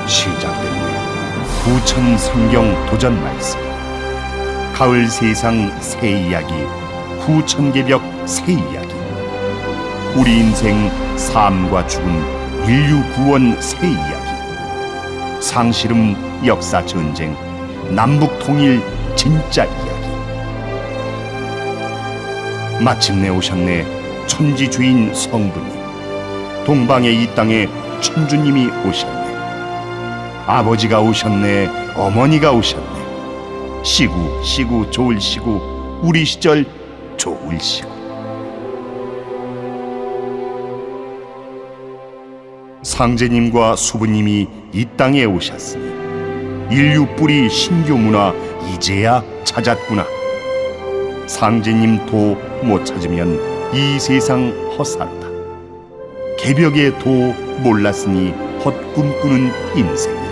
시작됐네. 부천 성경 도전 말씀. 가을 세상 새 이야기, 후천개벽 새 이야기. 우리 인생 삶과 죽음, 인류 구원 새 이야기. 상실음 역사 전쟁, 남북 통일 진짜 이야기. 마침내 오셨네, 천지 주인 성부님. 동방의 이 땅에 천주님이 오셨네. 아버지가 오셨네. 어머니가 오셨네. 시구 시구 좋을 시구, 우리 시절 좋을 시구. 상제님과 수부님이 이 땅에 오셨으니 인류 뿌리 신교 문화 이제야 찾았구나. 상제님 도 못 찾으면 이 세상 헛살다. 개벽의 도 몰랐으니 헛꿈꾸는 인생이라.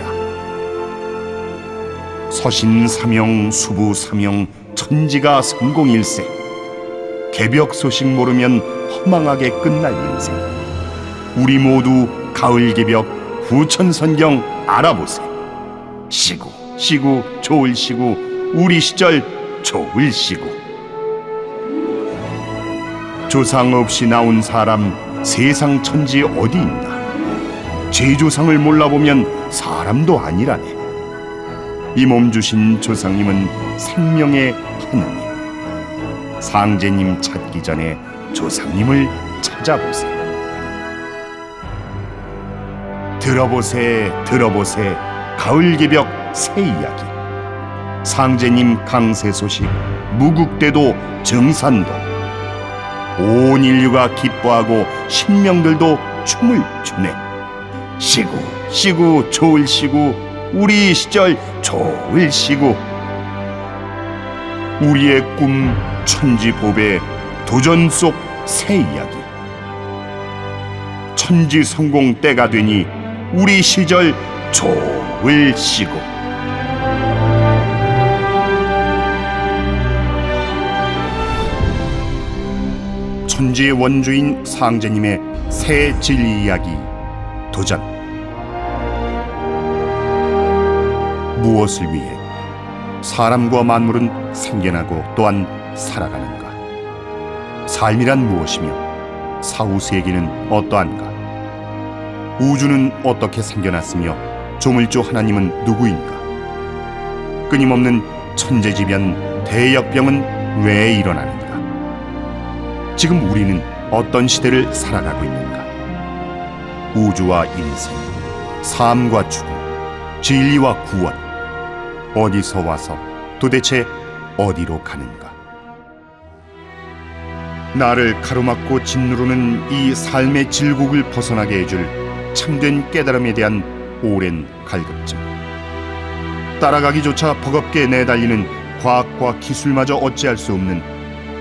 서신 사명 수부 사명 천지가 성공일세. 개벽 소식 모르면 허망하게 끝날 인생. 우리 모두 가을 개벽 후천 선경 알아보세. 시구 시구 좋을 시구, 우리 시절 좋을 시구. 조상 없이 나온 사람 세상 천지 어디 있나. 제조상을 몰라보면 사람도 아니라네. 이 몸 주신 조상님은 생명의 하느님. 상제님 찾기 전에 조상님을 찾아보세. 들어보세 들어보세, 가을 개벽 새 이야기. 상제님 강세 소식, 무국대도 정산도. 온 인류가 기뻐하고 신명들도 춤을 추네. 시구 시구 좋을 시구, 우리 시절 좋을 시구. 우리의 꿈 천지보배, 도전 속 새 이야기. 천지 성공 때가 되니 우리 시절 좋을 시구. 천지의 원주인 상제님의 새 진리 이야기 도전. 무엇을 위해 사람과 만물은 생겨나고 또한 살아가는가? 삶이란 무엇이며 사후 세계는 어떠한가? 우주는 어떻게 생겨났으며 조물주 하나님은 누구인가? 끊임없는 천재지변 대역병은 왜 일어나는가? 지금 우리는 어떤 시대를 살아가고 있는가? 우주와 인생, 삶과 죽음, 진리와 구원, 어디서 와서 도대체 어디로 가는가? 나를 가로막고 짓누르는 이 삶의 질곡을 벗어나게 해줄 참된 깨달음에 대한 오랜 갈급증. 따라가기조차 버겁게 내달리는 과학과 기술마저 어찌할 수 없는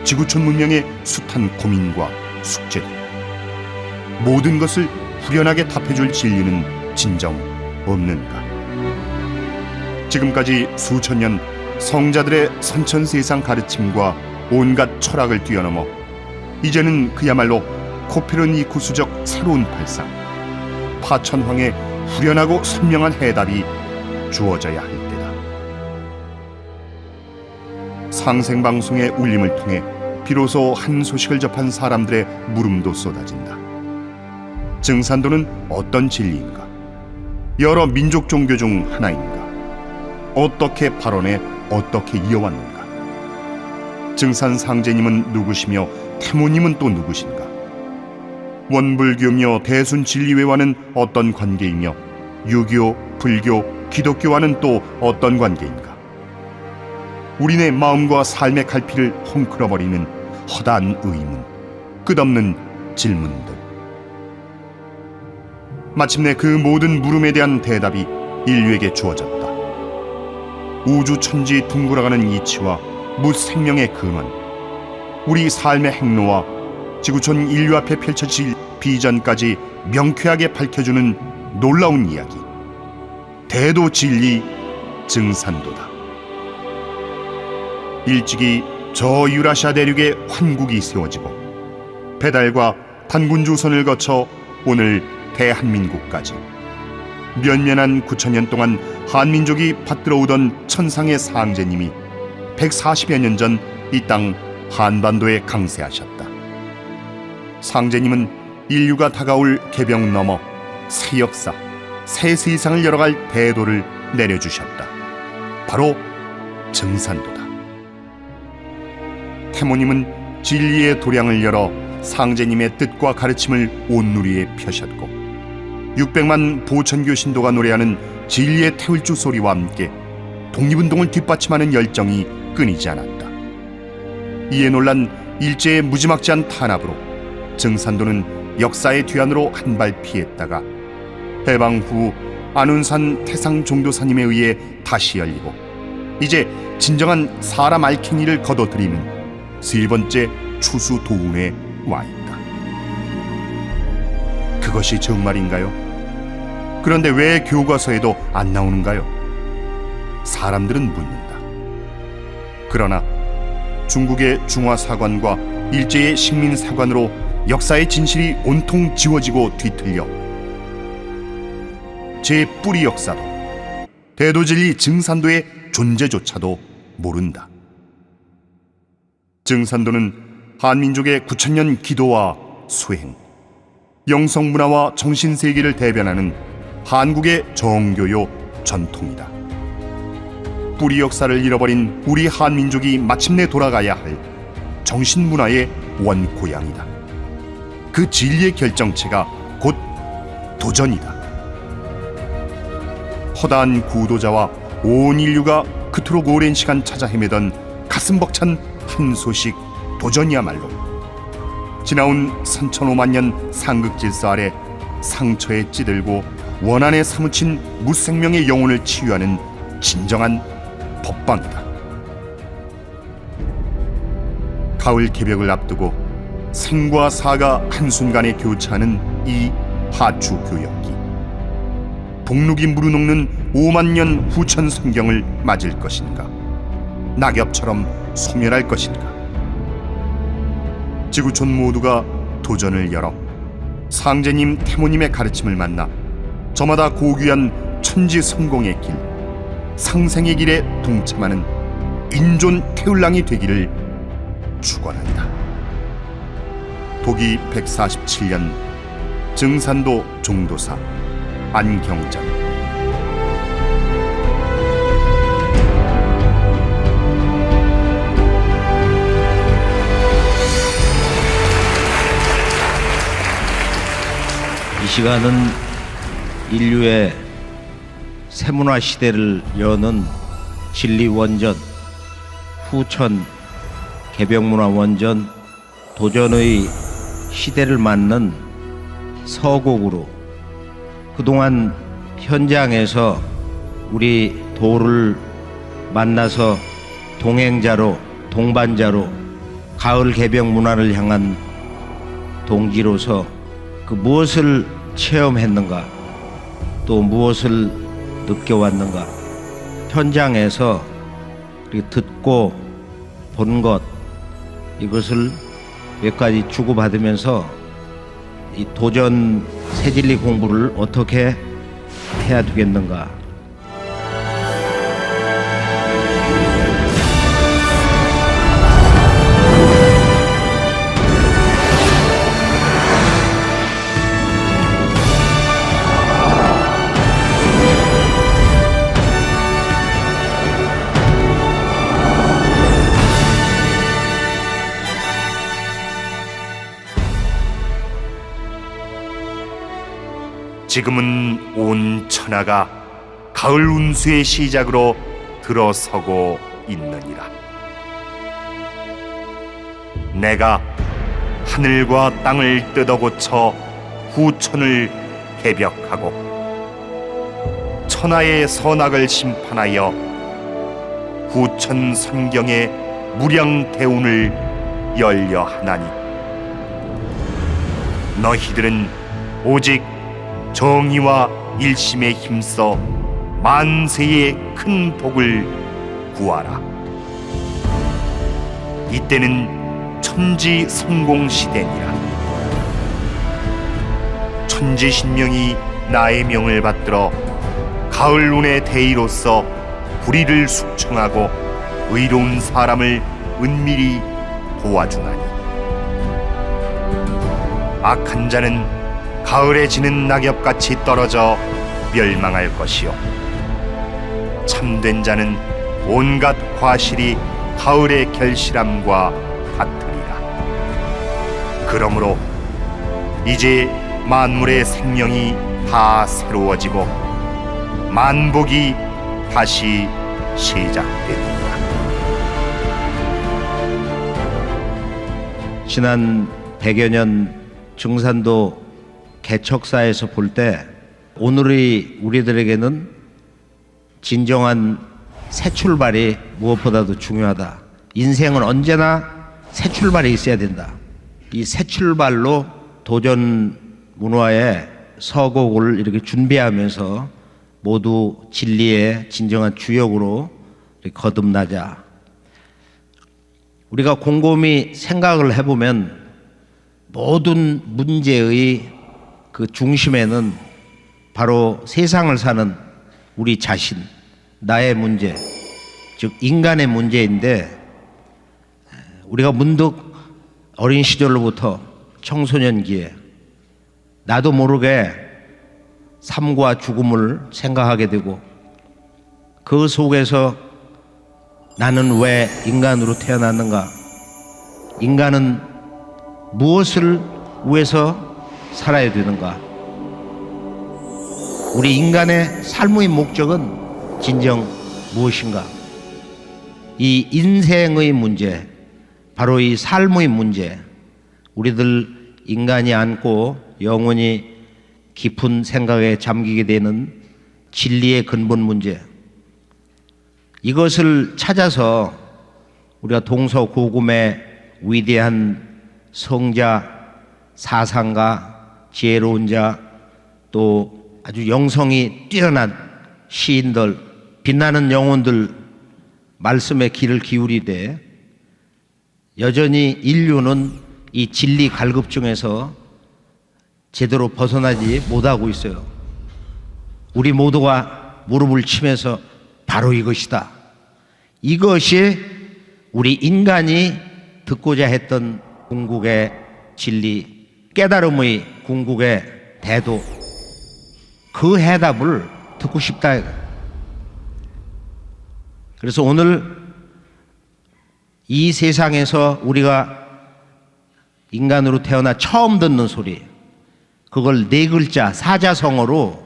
지구촌 문명의 숱한 고민과 숙제들. 모든 것을 후련하게 답해줄 진리는 진정 없는가? 지금까지 수천 년 성자들의 선천세상 가르침과 온갖 철학을 뛰어넘어 이제는 그야말로 코페르니쿠스적 새로운 발상, 파천황의 후련하고 선명한 해답이 주어져야 할 때다. 상생방송의 울림을 통해 비로소 한 소식을 접한 사람들의 물음도 쏟아진다. 증산도는 어떤 진리인가? 여러 민족 종교 중 하나인가? 어떻게 발언해 어떻게 이어왔는가? 증산 상제님은 누구시며 태모님은 또 누구신가? 원불교며 대순진리회와는 어떤 관계이며 유교, 불교, 기독교와는 또 어떤 관계인가? 우리네 마음과 삶의 갈피를 헝클어버리는 허다한 의문, 끝없는 질문들. 마침내 그 모든 물음에 대한 대답이 인류에게 주어졌다. 우주 천지 둥글어가는 이치와 무생명의 근원, 우리 삶의 행로와 지구촌 인류 앞에 펼쳐질 비전까지 명쾌하게 밝혀주는 놀라운 이야기, 대도 진리 증산도다. 일찍이 저 유라시아 대륙에 환국이 세워지고 배달과 단군주선을 거쳐 오늘 대한민국까지 면면한 9천년 동안 한민족이 받들어오던 천상의 상제님이 140여 년 전 이 땅 한반도에 강세하셨다. 상제님은 인류가 다가올 개병 넘어 새 역사, 새 세상을 열어갈 대도를 내려주셨다. 바로 증산도다. 태모님은 진리의 도량을 열어 상제님의 뜻과 가르침을 온누리에 펴셨고 600만 보천교 신도가 노래하는 진리의 태울주 소리와 함께 독립운동을 뒷받침하는 열정이 끊이지 않았다. 이에 놀란 일제의 무지막지한 탄압으로 증산도는 역사의 뒤안으로 한 발 피했다가 해방 후 안운산 태상종도사님에 의해 다시 열리고 이제 진정한 사람 알갱이를 거둬들이는 세 번째 추수 도운에 와 있다. 그것이 정말인가요? 그런데 왜 교과서에도 안 나오는가요? 사람들은 묻는다. 그러나 중국의 중화사관과 일제의 식민사관으로 역사의 진실이 온통 지워지고 뒤틀려 제 뿌리 역사도 대도진리 증산도의 존재조차도 모른다. 증산도는 한민족의 9천년 기도와 수행, 영성문화와 정신세계를 대변하는 한국의 정교요 전통이다. 뿌리 역사를 잃어버린 우리 한민족이 마침내 돌아가야 할 정신문화의 원고향이다. 그 진리의 결정체가 곧 도전이다. 허다한 구도자와 온 인류가 그토록 오랜 시간 찾아 헤매던 가슴 벅찬 한 소식 도전이야말로 지나온 3,500만 년 상극질서 아래 상처에 찌들고 원한에 사무친 무생명의 영혼을 치유하는 진정한 법방이다. 가을 개벽을 앞두고 생과 사가 한순간에 교차하는 이 하추 교역기, 북녘이 무르녹는 5만 년 후천 성경을 맞을 것인가, 낙엽처럼 소멸할 것인가. 지구촌 모두가 도전을 열어 상제님 태모님의 가르침을 만나 저마다 고귀한 천지 성공의 길, 상생의 길에 동참하는 인존 태울랑이 되기를 축원한다. 도기 147년 증산도 종도사 안경전. 이 시간은 인류의 새문화 시대를 여는 진리 원전, 후천 개병문화 원전 도전의 시대를 맞는 서곡으로 그동안 현장에서 우리 도를 만나서 동행자로, 동반자로 가을 개병문화를 향한 동지로서 그 무엇을 체험했는가, 또 무엇을 느껴왔는가, 현장에서 듣고 본 것, 이것을 몇 가지 주고받으면서 이 도전 새진리 공부를 어떻게 해야 되겠는가. 지금은 온 천하가 가을 운수의 시작으로 들어서고 있느니라. 내가 하늘과 땅을 뜯어고쳐 후천을 개벽하고 천하의 선악을 심판하여 후천 선경의 무량 대운을 열려 하나니 너희들은 오직 정의와 일심에 힘써 만세의 큰 복을 구하라. 이때는 천지 성공 시대니라. 천지신명이 나의 명을 받들어 가을운의 대의로서 불의를 숙청하고 의로운 사람을 은밀히 도와주나니 악한 자는 가을에 지는 낙엽같이 떨어져 멸망할 것이요 참된 자는 온갖 과실이 가을의 결실함과 같으리라. 그러므로 이제 만물의 생명이 다 새로워지고 만복이 다시 시작되리라. 지난 100여 년 증산도 개척사에서 볼 때 오늘의 우리들에게는 진정한 새 출발이 무엇보다도 중요하다. 인생은 언제나 새 출발이 있어야 된다. 이 새 출발로 도전 문화의 서곡을 이렇게 준비하면서 모두 진리의 진정한 주역으로 거듭나자. 우리가 곰곰이 생각을 해보면 모든 문제의 그 중심에는 바로 세상을 사는 우리 자신, 나의 문제, 즉 인간의 문제인데 우리가 문득 어린 시절로부터 청소년기에 나도 모르게 삶과 죽음을 생각하게 되고 그 속에서 나는 왜 인간으로 태어났는가? 인간은 무엇을 위해서 살아야 되는가? 우리 인간의 삶의 목적은 진정 무엇인가? 이 인생의 문제, 바로 이 삶의 문제, 우리들 인간이 안고 영원히 깊은 생각에 잠기게 되는 진리의 근본 문제, 이것을 찾아서 우리가 동서고금의 위대한 성자, 사상가, 지혜로운 자, 또 아주 영성이 뛰어난 시인들, 빛나는 영혼들 말씀에 귀를 기울이되 여전히 인류는 이 진리 갈급증에서 제대로 벗어나지 못하고 있어요. 우리 모두가 무릎을 치면서 바로 이것이다. 이것이 우리 인간이 듣고자 했던 궁극의 진리, 깨달음의 궁극의 대도, 그 해답을 듣고 싶다. 그래서 오늘 이 세상에서 우리가 인간으로 태어나 처음 듣는 소리, 그걸 네 글자 사자성어로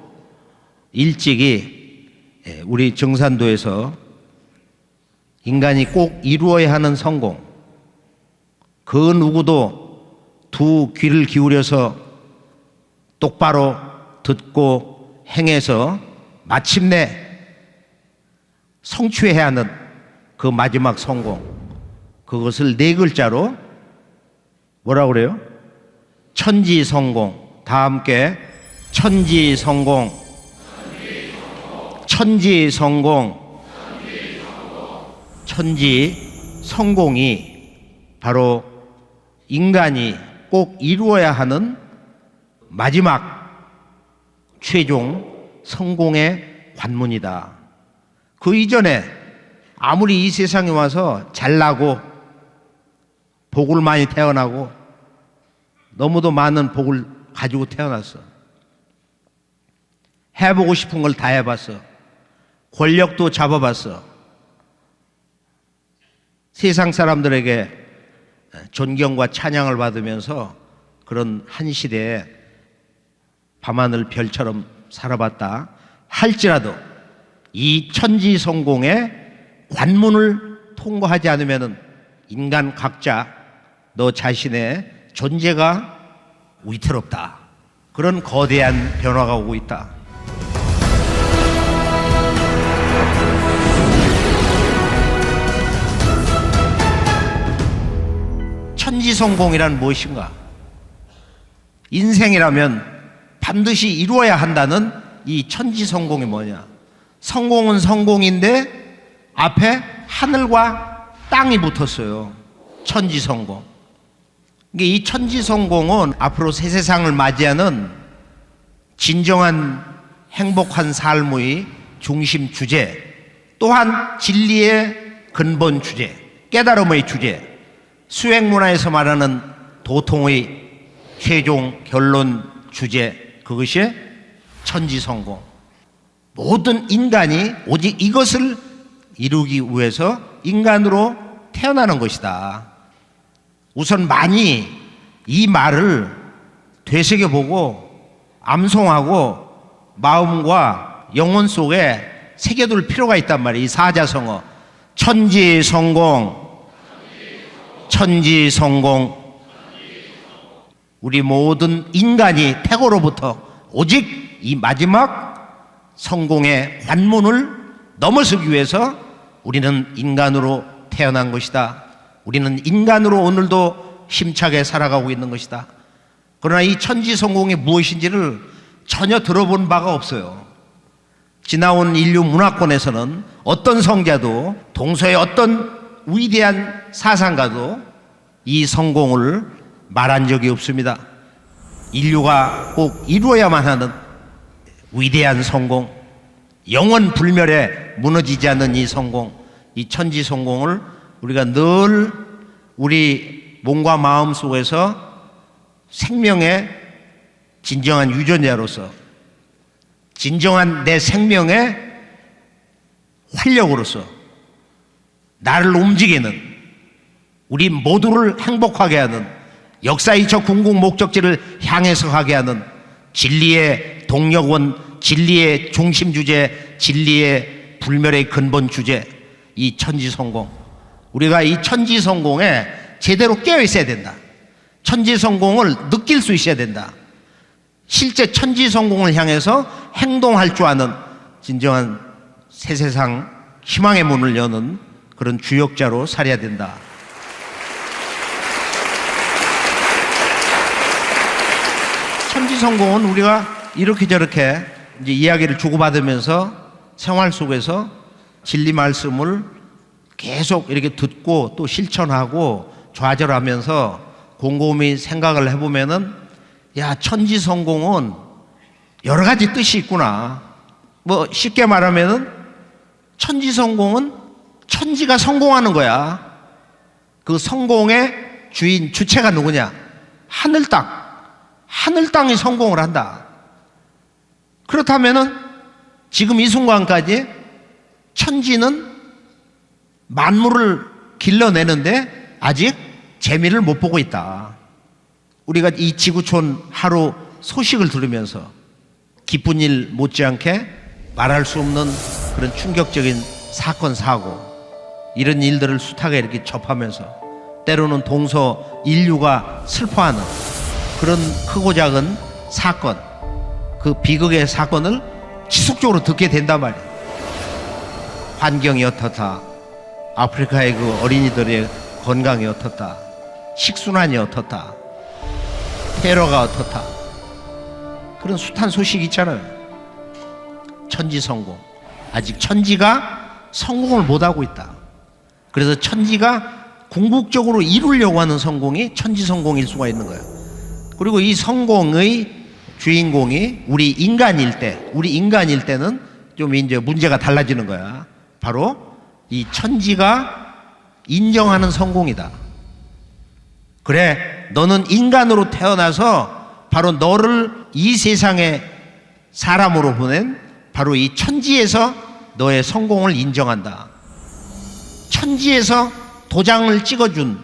일찍이 우리 증산도에서 인간이 꼭 이루어야 하는 성공, 그 누구도 두 귀를 기울여서 똑바로 듣고 행해서 마침내 성취해야 하는 그 마지막 성공, 그것을 네 글자로 뭐라고 그래요? 천지성공. 다 함께 천지성공. 천지성공. 천지성공이 바로 인간이 꼭 이루어야 하는 마지막 최종 성공의 관문이다. 그 이전에 아무리 이 세상에 와서 잘나고 복을 많이 태어나고 너무도 많은 복을 가지고 태어났어. 해보고 싶은 걸 다 해봤어. 권력도 잡아봤어. 세상 사람들에게 존경과 찬양을 받으면서 그런 한 시대에 밤하늘 별처럼 살아봤다 할지라도 이 천지성공의 관문을 통과하지 않으면 인간 각자 너 자신의 존재가 위태롭다. 그런 거대한 변화가 오고 있다. 천지성공이란 무엇인가? 인생이라면 반드시 이루어야 한다는 이 천지성공이 뭐냐? 성공은 성공인데 앞에 하늘과 땅이 붙었어요. 천지성공. 이 천지성공은 앞으로 새 세상을 맞이하는 진정한 행복한 삶의 중심 주제, 또한 진리의 근본 주제, 깨달음의 주제, 수행문화에서 말하는 도통의 최종 결론 주제, 그것이 천지성공. 모든 인간이 오직 이것을 이루기 위해서 인간으로 태어나는 것이다. 우선 많이 이 말을 되새겨보고 암송하고 마음과 영혼 속에 새겨둘 필요가 있단 말이에요. 이 사자성어. 천지성공, 천지성공. 우리 모든 인간이 태고로부터 오직 이 마지막 성공의 관문을 넘어서기 위해서 우리는 인간으로 태어난 것이다. 우리는 인간으로 오늘도 힘차게 살아가고 있는 것이다. 그러나 이 천지성공이 무엇인지를 전혀 들어본 바가 없어요. 지나온 인류 문화권에서는 어떤 성자도, 동서의 어떤 위대한 사상가도 이 성공을 말한 적이 없습니다. 인류가 꼭 이루어야만 하는 위대한 성공, 영원 불멸에 무너지지 않는 이 성공, 이 천지 성공을 우리가 늘 우리 몸과 마음 속에서 생명의 진정한 유전자로서, 진정한 내 생명의 활력으로서 나를 움직이는, 우리 모두를 행복하게 하는, 역사의 저 궁극 목적지를 향해서 가게 하는 진리의 동력원, 진리의 중심 주제, 진리의 불멸의 근본 주제, 이 천지성공. 우리가 이 천지성공에 제대로 깨어 있어야 된다. 천지성공을 느낄 수 있어야 된다. 실제 천지성공을 향해서 행동할 줄 아는 진정한 새 세상 희망의 문을 여는 그런 주역자로 살아야 된다. 천지성공은 우리가 이렇게 저렇게 이제 이야기를 주고받으면서 생활 속에서 진리 말씀을 계속 이렇게 듣고 또 실천하고 좌절하면서 곰곰이 생각을 해보면은, 야, 천지성공은 여러 가지 뜻이 있구나. 뭐 쉽게 말하면은 천지성공은 천지가 성공하는 거야. 그 성공의 주인, 주체가 누구냐? 하늘 땅. 하늘 땅이 성공을 한다. 그렇다면은 지금 이 순간까지 천지는 만물을 길러내는데 아직 재미를 못 보고 있다. 우리가 이 지구촌 하루 소식을 들으면서 기쁜 일 못지않게 말할 수 없는 그런 충격적인 사건, 사고, 이런 일들을 숱하게 이렇게 접하면서 때로는 동서 인류가 슬퍼하는 그런 크고 작은 사건, 그 비극의 사건을 지속적으로 듣게 된단 말이에요. 환경이 어떻다, 아프리카의 그 어린이들의 건강이 어떻다, 식순환이 어떻다, 테러가 어떻다, 그런 숱한 소식이 있잖아요. 천지성공. 아직 천지가 성공을 못하고 있다. 그래서 천지가 궁극적으로 이루려고 하는 성공이 천지성공일 수가 있는 거예요. 그리고 이 성공의 주인공이 우리 인간일 때는 좀 이제 문제가 달라지는 거야. 바로 이 천지가 인정하는 성공이다. 그래, 너는 인간으로 태어나서 바로 너를 이 세상에 사람으로 보낸 바로 이 천지에서 너의 성공을 인정한다. 천지에서 도장을 찍어준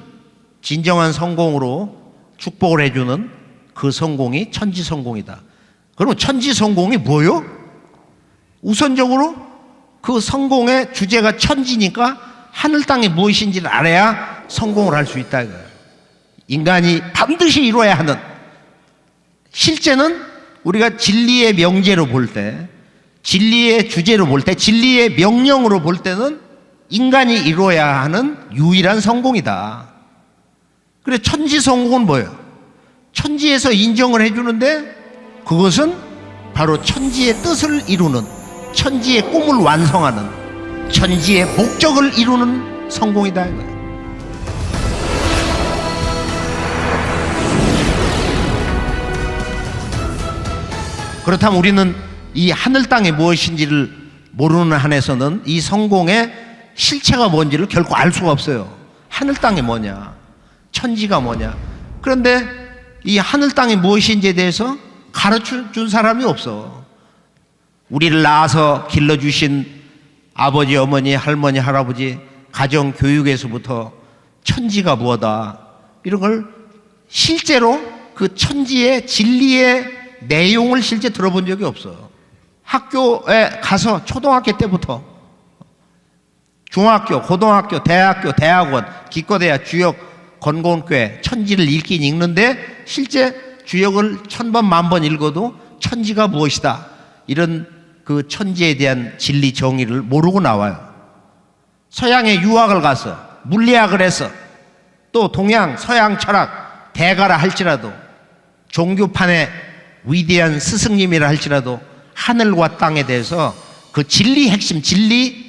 진정한 성공으로 축복을 해주는 그 성공이 천지성공이다. 그러면 천지성공이 뭐요? 우선적으로 그 성공의 주제가 천지니까 하늘 땅이 무엇인지를 알아야 성공을 할 수 있다 이거예요. 인간이 반드시 이루어야 하는, 실제는 우리가 진리의 명제로 볼 때, 진리의 주제로 볼 때, 진리의 명령으로 볼 때는 인간이 이루어야 하는 유일한 성공이다. 그래 천지 성공은 뭐예요? 천지에서 인정을 해주는데 그것은 바로 천지의 뜻을 이루는, 천지의 꿈을 완성하는, 천지의 목적을 이루는 성공이다 이거예요. 그렇다면 우리는 이 하늘 땅이 무엇인지를 모르는 한에서는 이 성공의 실체가 뭔지를 결코 알 수가 없어요. 하늘 땅이 뭐냐, 천지가 뭐냐. 그런데 이 하늘 땅이 무엇인지에 대해서 가르쳐 준 사람이 없어. 우리를 낳아서 길러주신 아버지, 어머니, 할머니, 할아버지, 가정 교육에서부터 천지가 뭐다, 이런 걸 실제로 그 천지의 진리의 내용을 실제 들어본 적이 없어. 학교에 가서 초등학교 때부터 중학교, 고등학교, 대학교, 대학원, 기껏해야 주역, 건곤교회 천지를 읽긴 읽는데 실제 주역을 1000번, 10,000번 읽어도 천지가 무엇이다, 이런 그 천지에 대한 진리 정의를 모르고 나와요. 서양에 유학을 가서 물리학을 해서 또 동양, 서양 철학 대가라 할지라도, 종교판의 위대한 스승님이라 할지라도 하늘과 땅에 대해서 그 진리 핵심, 진리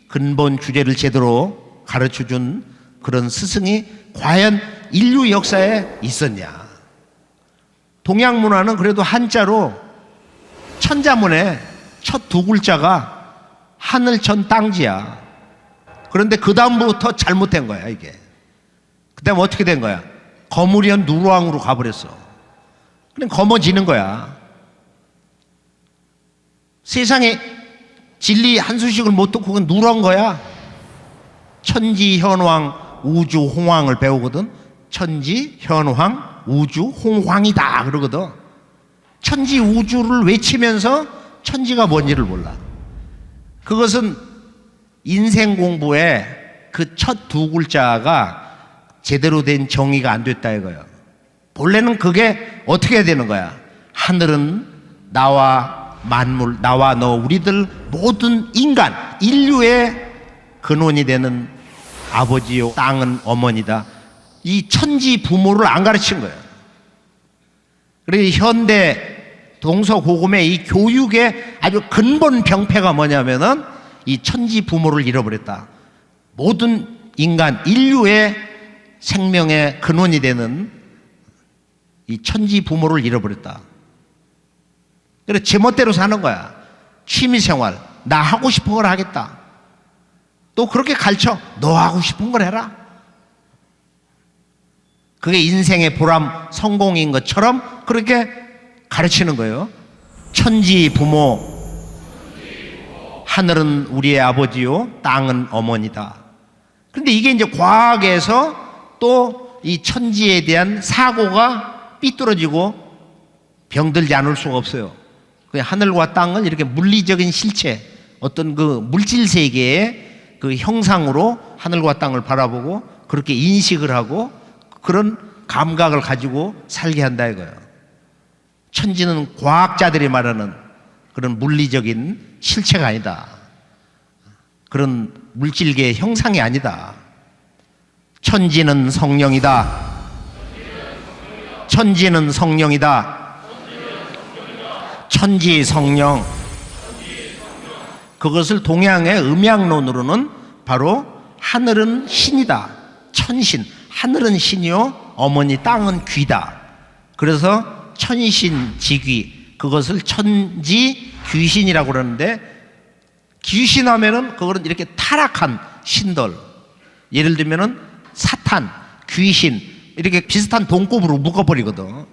근본 주제를 제대로 가르쳐준 그런 스승이 과연 인류 역사에 있었냐. 동양 문화는 그래도 한자로 천자문의 첫 두 글자가 하늘천 땅지야. 그런데 그 다음부터 잘못된 거야 이게. 그 다음에 어떻게 된 거야? 거무리한 누르왕으로 가버렸어. 그냥 거머지는 거야. 세상에 진리 한 수씩을 못 듣고 그건 누런 거야. 천지, 현황, 우주, 홍황을 배우거든. 천지, 현황, 우주, 홍황이다 그러거든. 천지, 우주를 외치면서 천지가 뭔지를 몰라. 그것은 인생 공부에 그 첫 두 글자가 제대로 된 정의가 안 됐다 이거예요. 본래는 그게 어떻게 되는 거야? 하늘은 나와 만물, 나와 너, 우리들 모든 인간, 인류의 근원이 되는 아버지요, 땅은 어머니다. 이 천지 부모를 안 가르친 거예요. 그래서 현대 동서고금의 이 교육의 아주 근본 병폐가 뭐냐면은 이 천지 부모를 잃어버렸다. 모든 인간, 인류의 생명의 근원이 되는 이 천지 부모를 잃어버렸다. 그래 제멋대로 사는 거야. 취미생활, 나 하고 싶은 걸 하겠다. 또 그렇게 가르쳐. 너 하고 싶은 걸 해라. 그게 인생의 보람, 성공인 것처럼 그렇게 가르치는 거예요. 천지 부모, 하늘은 우리의 아버지요, 땅은 어머니다. 그런데 이게 이제 과학에서 또 이 천지에 대한 사고가 삐뚤어지고 병들지 않을 수가 없어요. 그 하늘과 땅을 이렇게 물리적인 실체, 어떤 그 물질 세계의 그 형상으로 하늘과 땅을 바라보고 그렇게 인식을 하고 그런 감각을 가지고 살게 한다 이거예요. 천지는 과학자들이 말하는 그런 물리적인 실체가 아니다. 그런 물질계의 형상이 아니다. 천지는 성령이다. 천지는 성령이다. 천지 성령. 그것을 동양의 음양론으로는 바로 하늘은 신이다. 천신. 하늘은 신이요, 어머니 땅은 귀다. 그래서 천신지귀, 그것을 천지 귀신이라고 그러는데, 귀신 하면은 그거는 이렇게 타락한 신들, 예를 들면은 사탄, 귀신, 이렇게 비슷한 동급으로 묶어버리거든.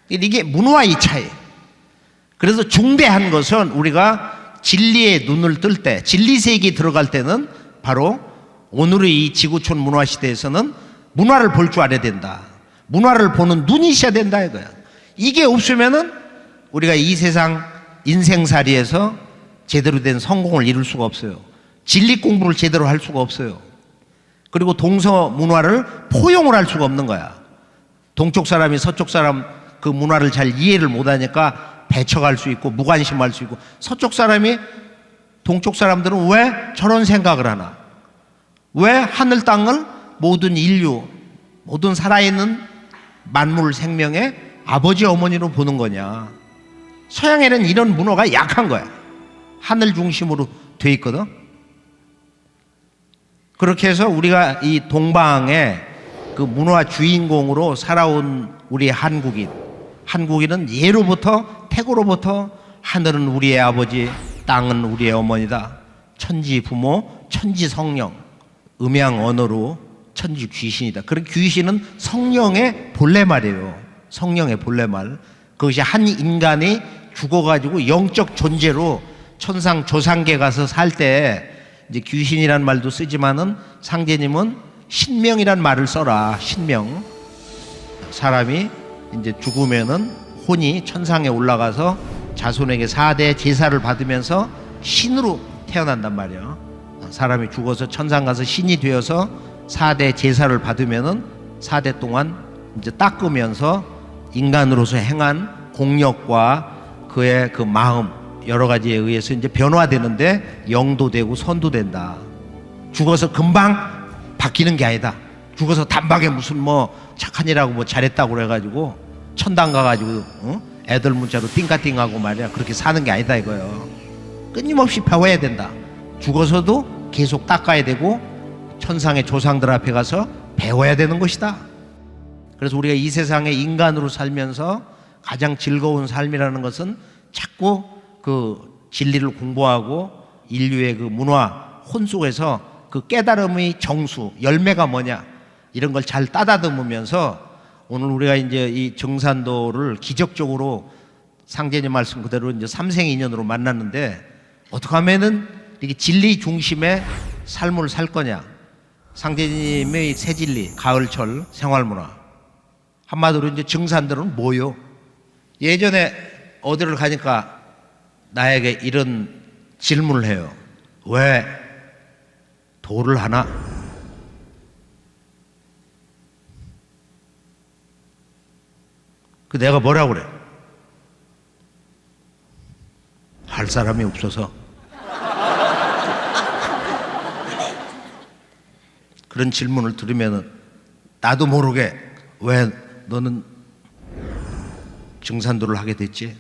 이게 문화의 차이. 그래서 중대한 것은 우리가 진리의 눈을 뜰 때, 진리 세계에 들어갈 때는 바로 오늘의 이 지구촌 문화 시대에서는 문화를 볼 줄 알아야 된다. 문화를 보는 눈이 있어야 된다 이거야. 이게 없으면은 우리가 이 세상 인생살이에서 제대로 된 성공을 이룰 수가 없어요. 진리 공부를 제대로 할 수가 없어요. 그리고 동서 문화를 포용을 할 수가 없는 거야. 동쪽 사람이 서쪽 사람 그 문화를 잘 이해를 못하니까 배척할 수 있고 무관심할 수 있고, 서쪽 사람이 동쪽 사람들은 왜 저런 생각을 하나? 왜 하늘 땅을 모든 인류, 모든 살아있는 만물 생명의 아버지 어머니로 보는 거냐. 서양에는 이런 문화가 약한 거야. 하늘 중심으로 돼 있거든. 그렇게 해서 우리가 이 동방의 그 문화 주인공으로 살아온 우리 한국인은 예로부터 태고로부터 하늘은 우리의 아버지, 땅은 우리의 어머니다. 천지 부모, 천지 성령, 음양 언어로 천지 귀신이다. 그런 귀신은 성령의 본래말이에요. 성령의 본래말. 그것이 한 인간이 죽어가지고 영적 존재로 천상 조상계 가서 살 때 이제 귀신이란 말도 쓰지만은 상제님은 신명이란 말을 써라. 신명. 사람이 이제 죽으면은 혼이 천상에 올라가서 자손에게 4대 제사를 받으면서 신으로 태어난단 말이야. 사람이 죽어서 천상 가서 신이 되어서 4대 제사를 받으면은 4대 동안 이제 닦으면서 인간으로서 행한 공력과 그의 그 마음 여러 가지에 의해서 이제 변화되는데 영도 되고 선도 된다. 죽어서 금방 바뀌는 게 아니다. 죽어서 단박에 무슨 뭐 착한 일하고 뭐 잘했다고 그래가지고 천당 가가지고 애들 문자로 띵까띵하고 말이야. 그렇게 사는 게 아니다 이거예요. 끊임없이 배워야 된다. 죽어서도 계속 닦아야 되고 천상의 조상들 앞에 가서 배워야 되는 것이다. 그래서 우리가 이 세상에 인간으로 살면서 가장 즐거운 삶이라는 것은 자꾸 그 진리를 공부하고 인류의 그 문화 혼 속에서 그 깨달음의 정수, 열매가 뭐냐 이런 걸 잘 따다듬으면서 오늘 우리가 이제 이 정산도를 기적적으로 상제님 말씀 그대로 이제 삼생인연으로 만났는데 어떻게 하면은 이렇게 진리 중심의 삶을 살 거냐. 상제님의 새진리, 가을철, 생활문화. 한마디로 이제 정산도는 뭐요? 예전에 어디를 가니까 나에게 이런 질문을 해요. 왜 도를 하나? 그 내가 뭐라고 그래? 할 사람이 없어서. 그런 질문을 들으면은 나도 모르게 왜 너는 정산도를 하게 됐지?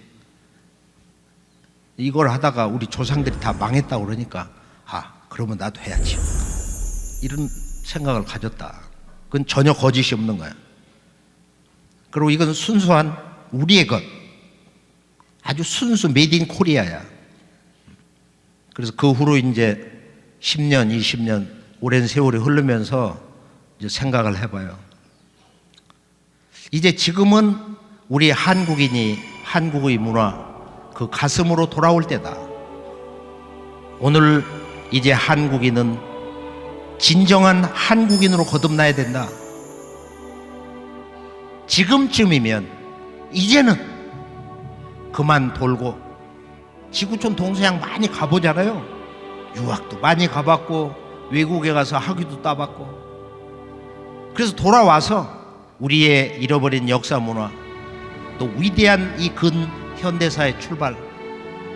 이걸 하다가 우리 조상들이 다 망했다고 그러니까 그러면 나도 해야지. 이런 생각을 가졌다. 그건 전혀 거짓이 없는 거야. 그리고 이건 순수한 우리의 것. 아주 순수 메이드 인 코리아야. 그래서 그 후로 이제 10년, 20년 오랜 세월이 흐르면서 이제 생각을 해봐요. 이제 지금은 우리 한국인이 한국의 문화 그 가슴으로 돌아올 때다. 오늘 이제 한국인은 진정한 한국인으로 거듭나야 된다. 지금쯤이면 이제는 그만 돌고 지구촌 동서양 많이 가보잖아요. 유학도 많이 가봤고 외국에 가서 학위도 따봤고 그래서 돌아와서 우리의 잃어버린 역사 문화 또 위대한 이 근현대사의 출발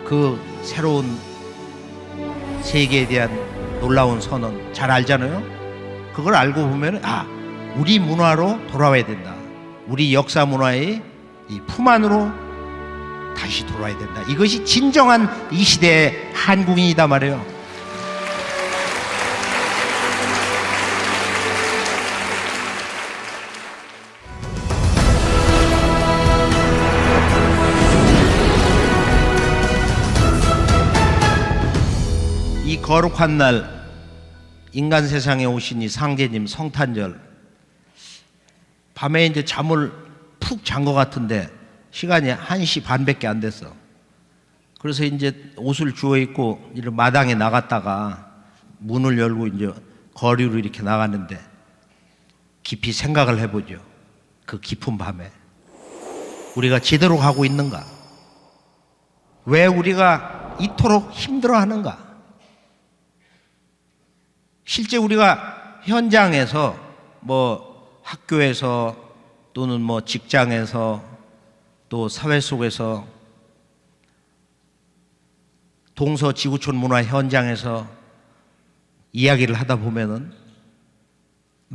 그 새로운 세계에 대한 놀라운 선언 잘 알잖아요. 그걸 알고 보면 우리 문화로 돌아와야 된다. 우리 역사 문화의 이 품 안으로 다시 돌아와야 된다. 이것이 진정한 이 시대의 한국인이다 말이에요. 이 거룩한 날 인간 세상에 오신 이 상제님 성탄절 밤에 이제 잠을 푹 잔 것 같은데 시간이 1시 반밖에 안 됐어. 그래서 이제 옷을 주워 입고 이런 마당에 나갔다가 문을 열고 이제 거리로 이렇게 나갔는데 깊이 생각을 해보죠. 그 깊은 밤에 우리가 제대로 가고 있는가? 왜 우리가 이토록 힘들어하는가? 실제 우리가 현장에서 뭐 학교에서 또는 뭐 직장에서 또 사회 속에서 동서 지구촌 문화 현장에서 이야기를 하다 보면은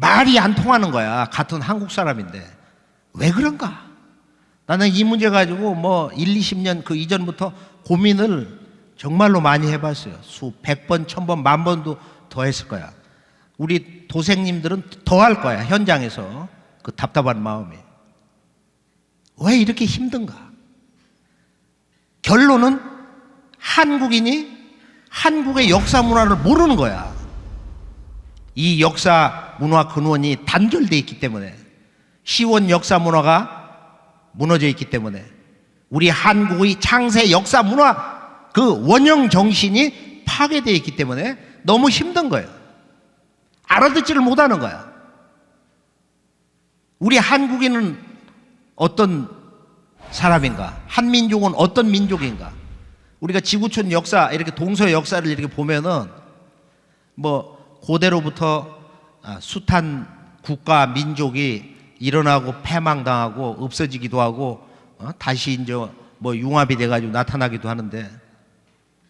말이 안 통하는 거야. 같은 한국 사람인데. 왜 그런가? 나는 이 문제 가지고 뭐 1, 20년 그 이전부터 고민을 정말로 많이 해봤어요. 수백 번, 1000번, 10,000번도 더 했을 거야. 우리 도생님들은 더 할 거야. 현장에서. 그 답답한 마음이. 왜 이렇게 힘든가? 결론은 한국인이 한국의 역사 문화를 모르는 거야. 이 역사 문화 근원이 단절되어 있기 때문에, 시원 역사 문화가 무너져 있기 때문에, 우리 한국의 창세 역사 문화 그 원형 정신이 파괴되어 있기 때문에 너무 힘든 거예요. 알아듣지를 못하는 거야. 우리 한국인은 어떤 사람인가? 한민족은 어떤 민족인가? 우리가 지구촌 역사, 이렇게 동서 역사를 이렇게 보면은 뭐 고대로부터 숱한 국가 민족이 일어나고 패망당하고 없어지기도 하고 다시 이제 뭐 융합이 돼가지고 나타나기도 하는데,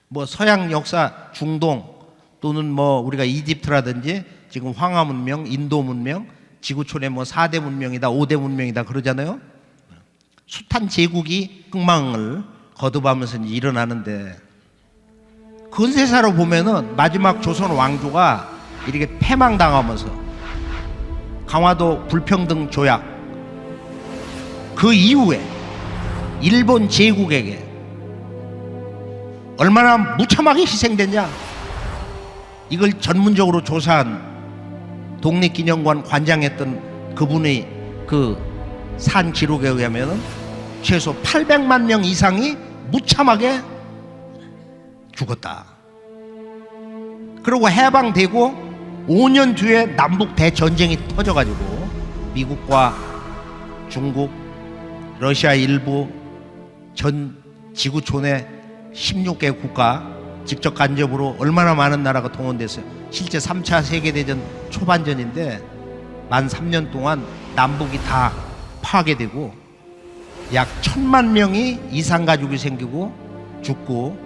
뭐 서양 역사 중동 또는 뭐 우리가 이집트라든지 지금 황하 문명, 인도 문명, 지구촌의 뭐 4대 문명이다, 5대 문명이다 그러잖아요. 숱한 제국이 흥망을 거듭하면서 이제 일어나는데, 근세사로 보면은 마지막 조선 왕조가 이렇게 패망당하면서 강화도 불평등 조약, 그 이후에 일본 제국에게 얼마나 무참하게 희생됐냐, 이걸 전문적으로 조사한 독립기념관 관장했던 그분의 그 산 기록에 의하면 최소 800만 명 이상이 무참하게 죽었다. 그리고 해방되고 5년 뒤에 남북 대전쟁이 터져가지고 미국과 중국, 러시아 일부, 전 지구촌의 16개 국가 직접 간접으로 얼마나 많은 나라가 동원됐어요. 실제 3차 세계대전 초반전인데 만 3년 동안 남북이 다 파괴되고 약 1000만 명이 이산 가족이 생기고 죽고,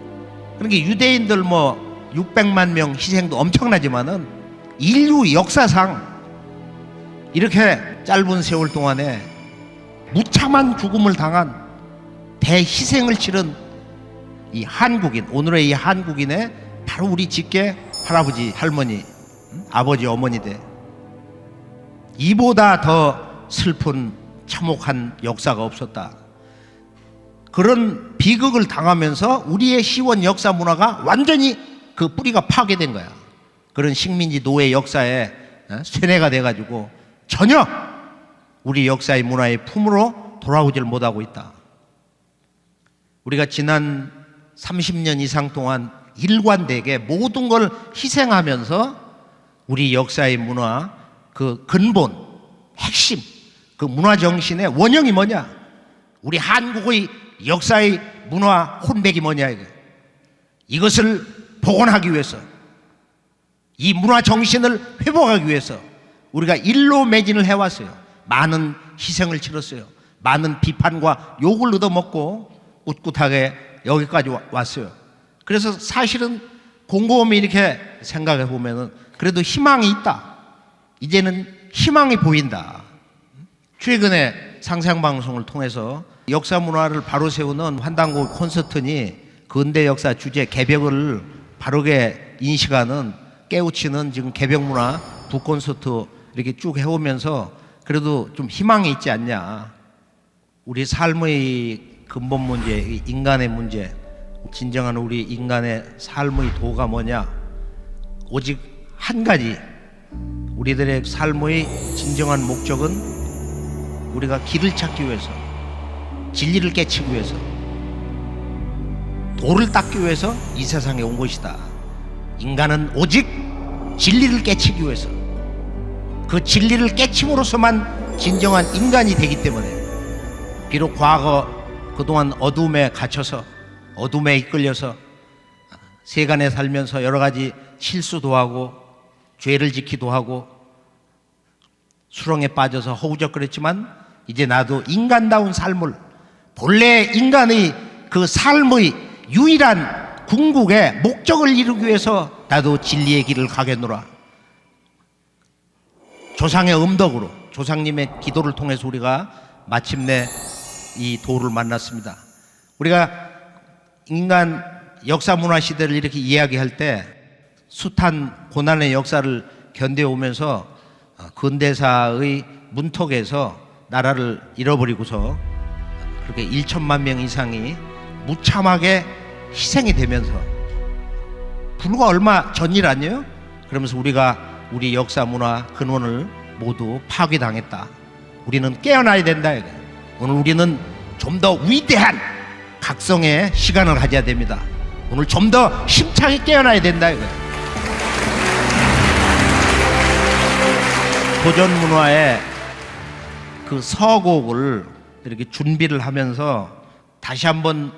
그러니까 유대인들 뭐 600만 명 희생도 엄청나지만은 인류 역사상 이렇게 짧은 세월 동안에 무참한 죽음을 당한 대희생을 치른 이 한국인, 오늘의 이 한국인의 바로 우리 직계 할아버지, 할머니, 아버지, 어머니들, 이보다 더 슬픈 참혹한 역사가 없었다. 그런 비극을 당하면서 우리의 시원 역사 문화가 완전히 그 뿌리가 파괴된 거야. 그런 식민지 노예 역사에 쇠뇌가 돼가지고 전혀 우리 역사의 문화의 품으로 돌아오질 못하고 있다. 우리가 지난 30년 이상 동안 일관되게 모든 걸 희생하면서 우리 역사의 문화 그 근본, 핵심, 그 문화 정신의 원형이 뭐냐? 우리 한국의 역사의 문화 혼백이 뭐냐? 이것을 복원하기 위해서, 이 문화 정신을 회복하기 위해서 우리가 일로 매진을 해왔어요. 많은 희생을 치렀어요. 많은 비판과 욕을 얻어먹고 꿋꿋하게 여기까지 왔어요. 그래서 사실은 곰곰이 이렇게 생각해 보면은 그래도 희망이 있다. 이제는 희망이 보인다. 최근에 상생방송을 통해서 역사 문화를 바로 세우는 환단고 콘서트니 근대 역사 주제 개벽을 바르게 인식하는, 깨우치는 지금 개벽 문화 북콘서트 이렇게 쭉 해오면서 그래도 좀 희망이 있지 않냐. 우리 삶의 근본 문제, 인간의 문제, 진정한 우리 인간의 삶의 도가 뭐냐? 오직 한 가지, 우리들의 삶의 진정한 목적은 우리가 길을 찾기 위해서, 진리를 깨치기 위해서, 도를 닦기 위해서 이 세상에 온 것이다. 인간은 오직 진리를 깨치기 위해서, 그 진리를 깨침으로써만 진정한 인간이 되기 때문에, 비록 과거 그동안 어둠에 갇혀서 어둠에 이끌려서 세간에 살면서 여러 가지 실수도 하고 죄를 지키도 하고 수렁에 빠져서 허우적거렸지만, 이제 나도 인간다운 삶을, 본래 인간의 그 삶의 유일한 궁극의 목적을 이루기 위해서 나도 진리의 길을 가겠노라. 조상의 음덕으로 조상님의 기도를 통해서 우리가 마침내 이 도를 만났습니다. 우리가 인간 역사 문화 시대를 이렇게 이야기할 때 숱한 고난의 역사를 견뎌오면서 근대사의 문턱에서 나라를 잃어버리고서 그렇게 1천만 명 이상이 무참하게 희생이 되면서 불과 얼마 전일 아니에요? 그러면서 우리가 우리 역사 문화 근원을 모두 파괴당했다. 우리는 깨어나야 된다. 오늘 우리는 좀 더 위대한 각성의 시간을 가져야 됩니다. 오늘 좀 더 힘차게 깨어나야 된다. 고전 문화의 그 서곡을 이렇게 준비를 하면서 다시 한번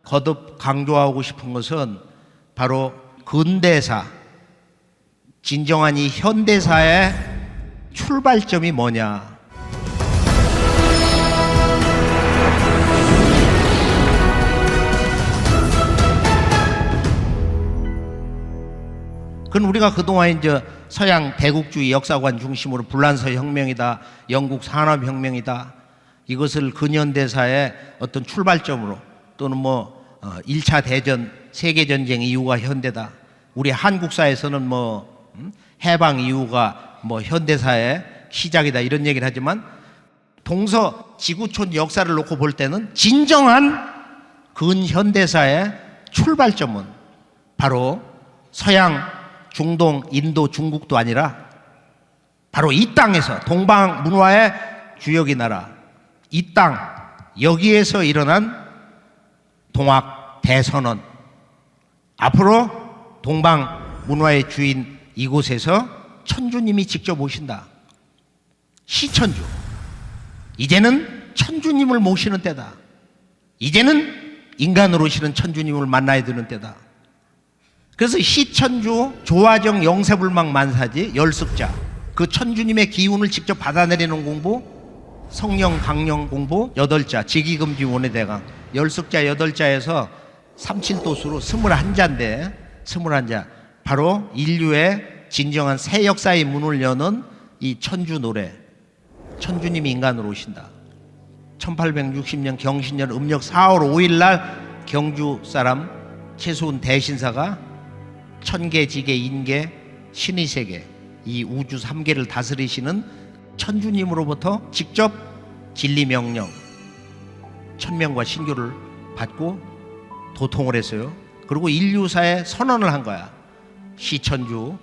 거듭 강조하고 싶은 것은 바로 근대사, 진정한 이 현대사의 출발점이 뭐냐. 그건 우리가 그동안 이제 서양 대국주의 역사관 중심으로 불란서 혁명이다, 영국 산업혁명이다, 이것을 근현대사의 어떤 출발점으로 또는 1차 대전, 세계전쟁 이후가 현대다. 우리 한국사에서는 해방 이후가 현대사의 시작이다 이런 얘기를 하지만 동서 지구촌 역사를 놓고 볼 때는 진정한 근현대사의 출발점은 바로 서양, 중동, 인도, 중국도 아니라 바로 이 땅에서 동방 문화의 주역이 나라 이 땅 여기에서 일어난 동학 대선언, 앞으로 동방 문화의 주인 이곳에서 천주님이 직접 오신다. 시천주, 이제는 천주님을 모시는 때다. 이제는 인간으로 오시는 천주님을 만나야 되는 때다. 그래서 시천주 조화정 영세불망 만사지 열숙자, 그 천주님의 기운을 직접 받아내리는 공부, 성령 강령 공부 8자, 직위금지 원해대강 열숙자 8자에서 37도수로 21자인데 21자, 바로 인류의 진정한 새 역사의 문을 여는 이 천주 노래, 천주님이 인간으로 오신다. 1860년 경신년 음력 4월 5일 날 경주 사람 최수훈 대신사가 천계, 지계, 인계, 신의 세계 이 우주 3계를 다스리시는 천주님으로부터 직접 진리 명령, 천명과 신교를 받고 도통을 했어요. 그리고 인류사에 선언을 한 거야. 시천주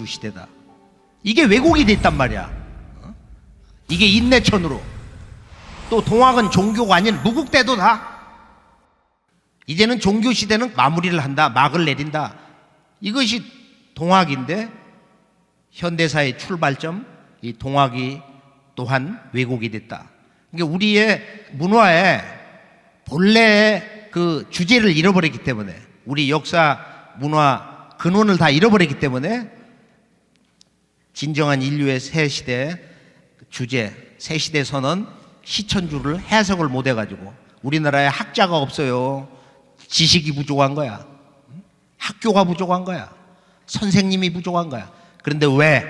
시대다. 이게 왜곡이 됐단 말이야. 이게 인내천으로. 또 동학은 종교가 아닌 무국대도다. 이제는 종교 시대는 마무리를 한다, 막을 내린다. 이것이 동학인데 현대사의 출발점, 이 동학이 또한 왜곡이 됐다. 그러니까 우리의 문화의 본래의 그 주제를 잃어버렸기 때문에, 우리 역사 문화 근원을 다 잃어버렸기 때문에 진정한 인류의 새 시대 주제, 새 시대 선언 시천주를 해석을 못 해가지고 우리나라에 학자가 없어요. 지식이 부족한 거야. 학교가 부족한 거야. 선생님이 부족한 거야. 그런데 왜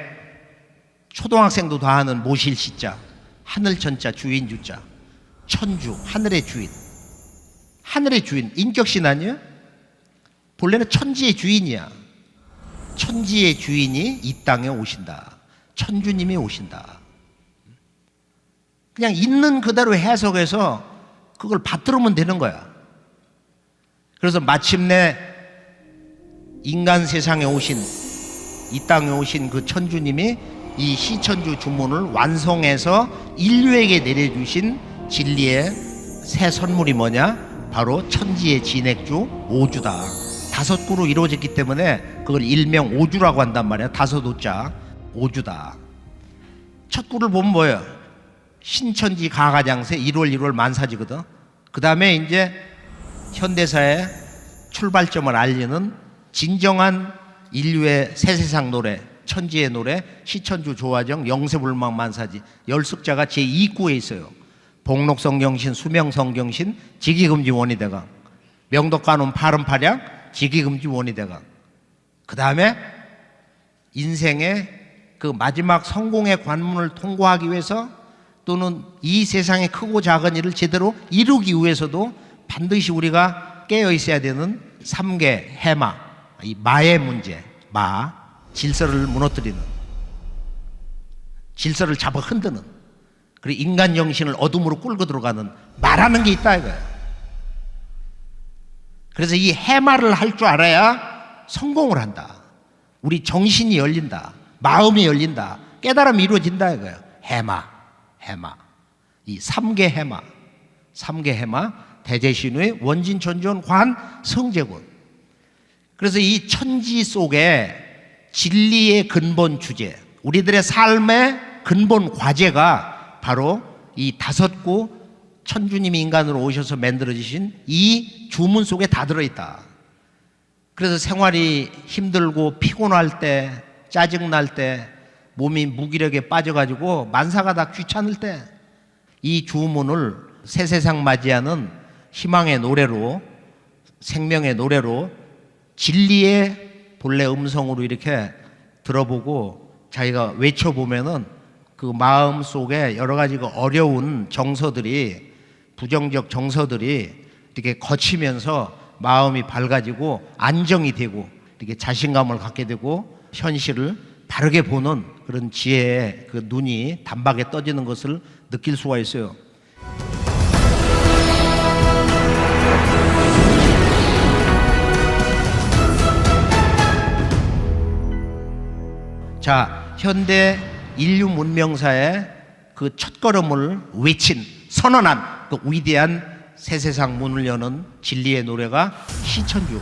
초등학생도 다 하는 모실 시자, 하늘천자, 주인주자, 천주, 하늘의 주인. 하늘의 주인, 인격신 아니에요? 본래는 천지의 주인이야. 천지의 주인이 이 땅에 오신다. 천주님이 오신다. 그냥 있는 그대로 해석해서 그걸 받들으면 되는 거야. 그래서 마침내 인간 세상에 오신, 이 땅에 오신 그 천주님이 이 시천주 주문을 완성해서 인류에게 내려주신 진리의 새 선물이 뭐냐? 바로 천지의 진액주 오주다. 5구로 이루어졌기 때문에 그걸 일명 오주라고 한단 말이야. 5오자 오주다. 첫 구를 보면 뭐예요? 신천지 가가장세 1월 만사지거든. 그 다음에 이제 현대사의 출발점을 알리는 진정한 인류의 새 세상 노래, 천지의 노래, 시천주 조화정 영세불망 만사지 열숙자가 제2구에 있어요. 복록성경신, 수명성경신, 직위금지 원의대강, 명덕관원 파름파량, 직위금지 원의대강. 그 다음에 인생의 그 마지막 성공의 관문을 통과하기 위해서 또는 이 세상의 크고 작은 일을 제대로 이루기 위해서도 반드시 우리가 깨어 있어야 되는 3개 해마, 이 마의 문제, 질서를 무너뜨리는, 질서를 잡아 흔드는, 그리고 인간 정신을 어둠으로 끌고 들어가는 마라는 게 있다 이거예요. 그래서 이 해마를 할 줄 알아야 성공을 한다. 우리 정신이 열린다. 마음이 열린다. 깨달음이 이루어진다 이거예요. 해마. 이 3개 해마, 대제신의 원진천존 관 성제군. 그래서 이 천지 속에 진리의 근본 주제, 우리들의 삶의 근본 과제가 바로 이 5구 천주님이 인간으로 오셔서 만들어주신 이 주문 속에 다 들어있다. 그래서 생활이 힘들고 피곤할 때, 짜증날 때, 몸이 무기력에 빠져가지고 만사가 다 귀찮을 때 이 주문을 새 세상 맞이하는 희망의 노래로, 생명의 노래로, 진리의 본래 음성으로 이렇게 들어보고 자기가 외쳐보면은 그 마음 속에 여러 가지 그 어려운 정서들이, 부정적 정서들이 이렇게 거치면서 마음이 밝아지고 안정이 되고 이렇게 자신감을 갖게 되고 현실을 바르게 보는 그런 지혜의 그 눈이 단박에 떠지는 것을 느낄 수가 있어요. 자, 현대 인류 문명사의 그 첫걸음을 외친, 선언한 그 위대한 새세상 문을 여는 진리의 노래가 시천주,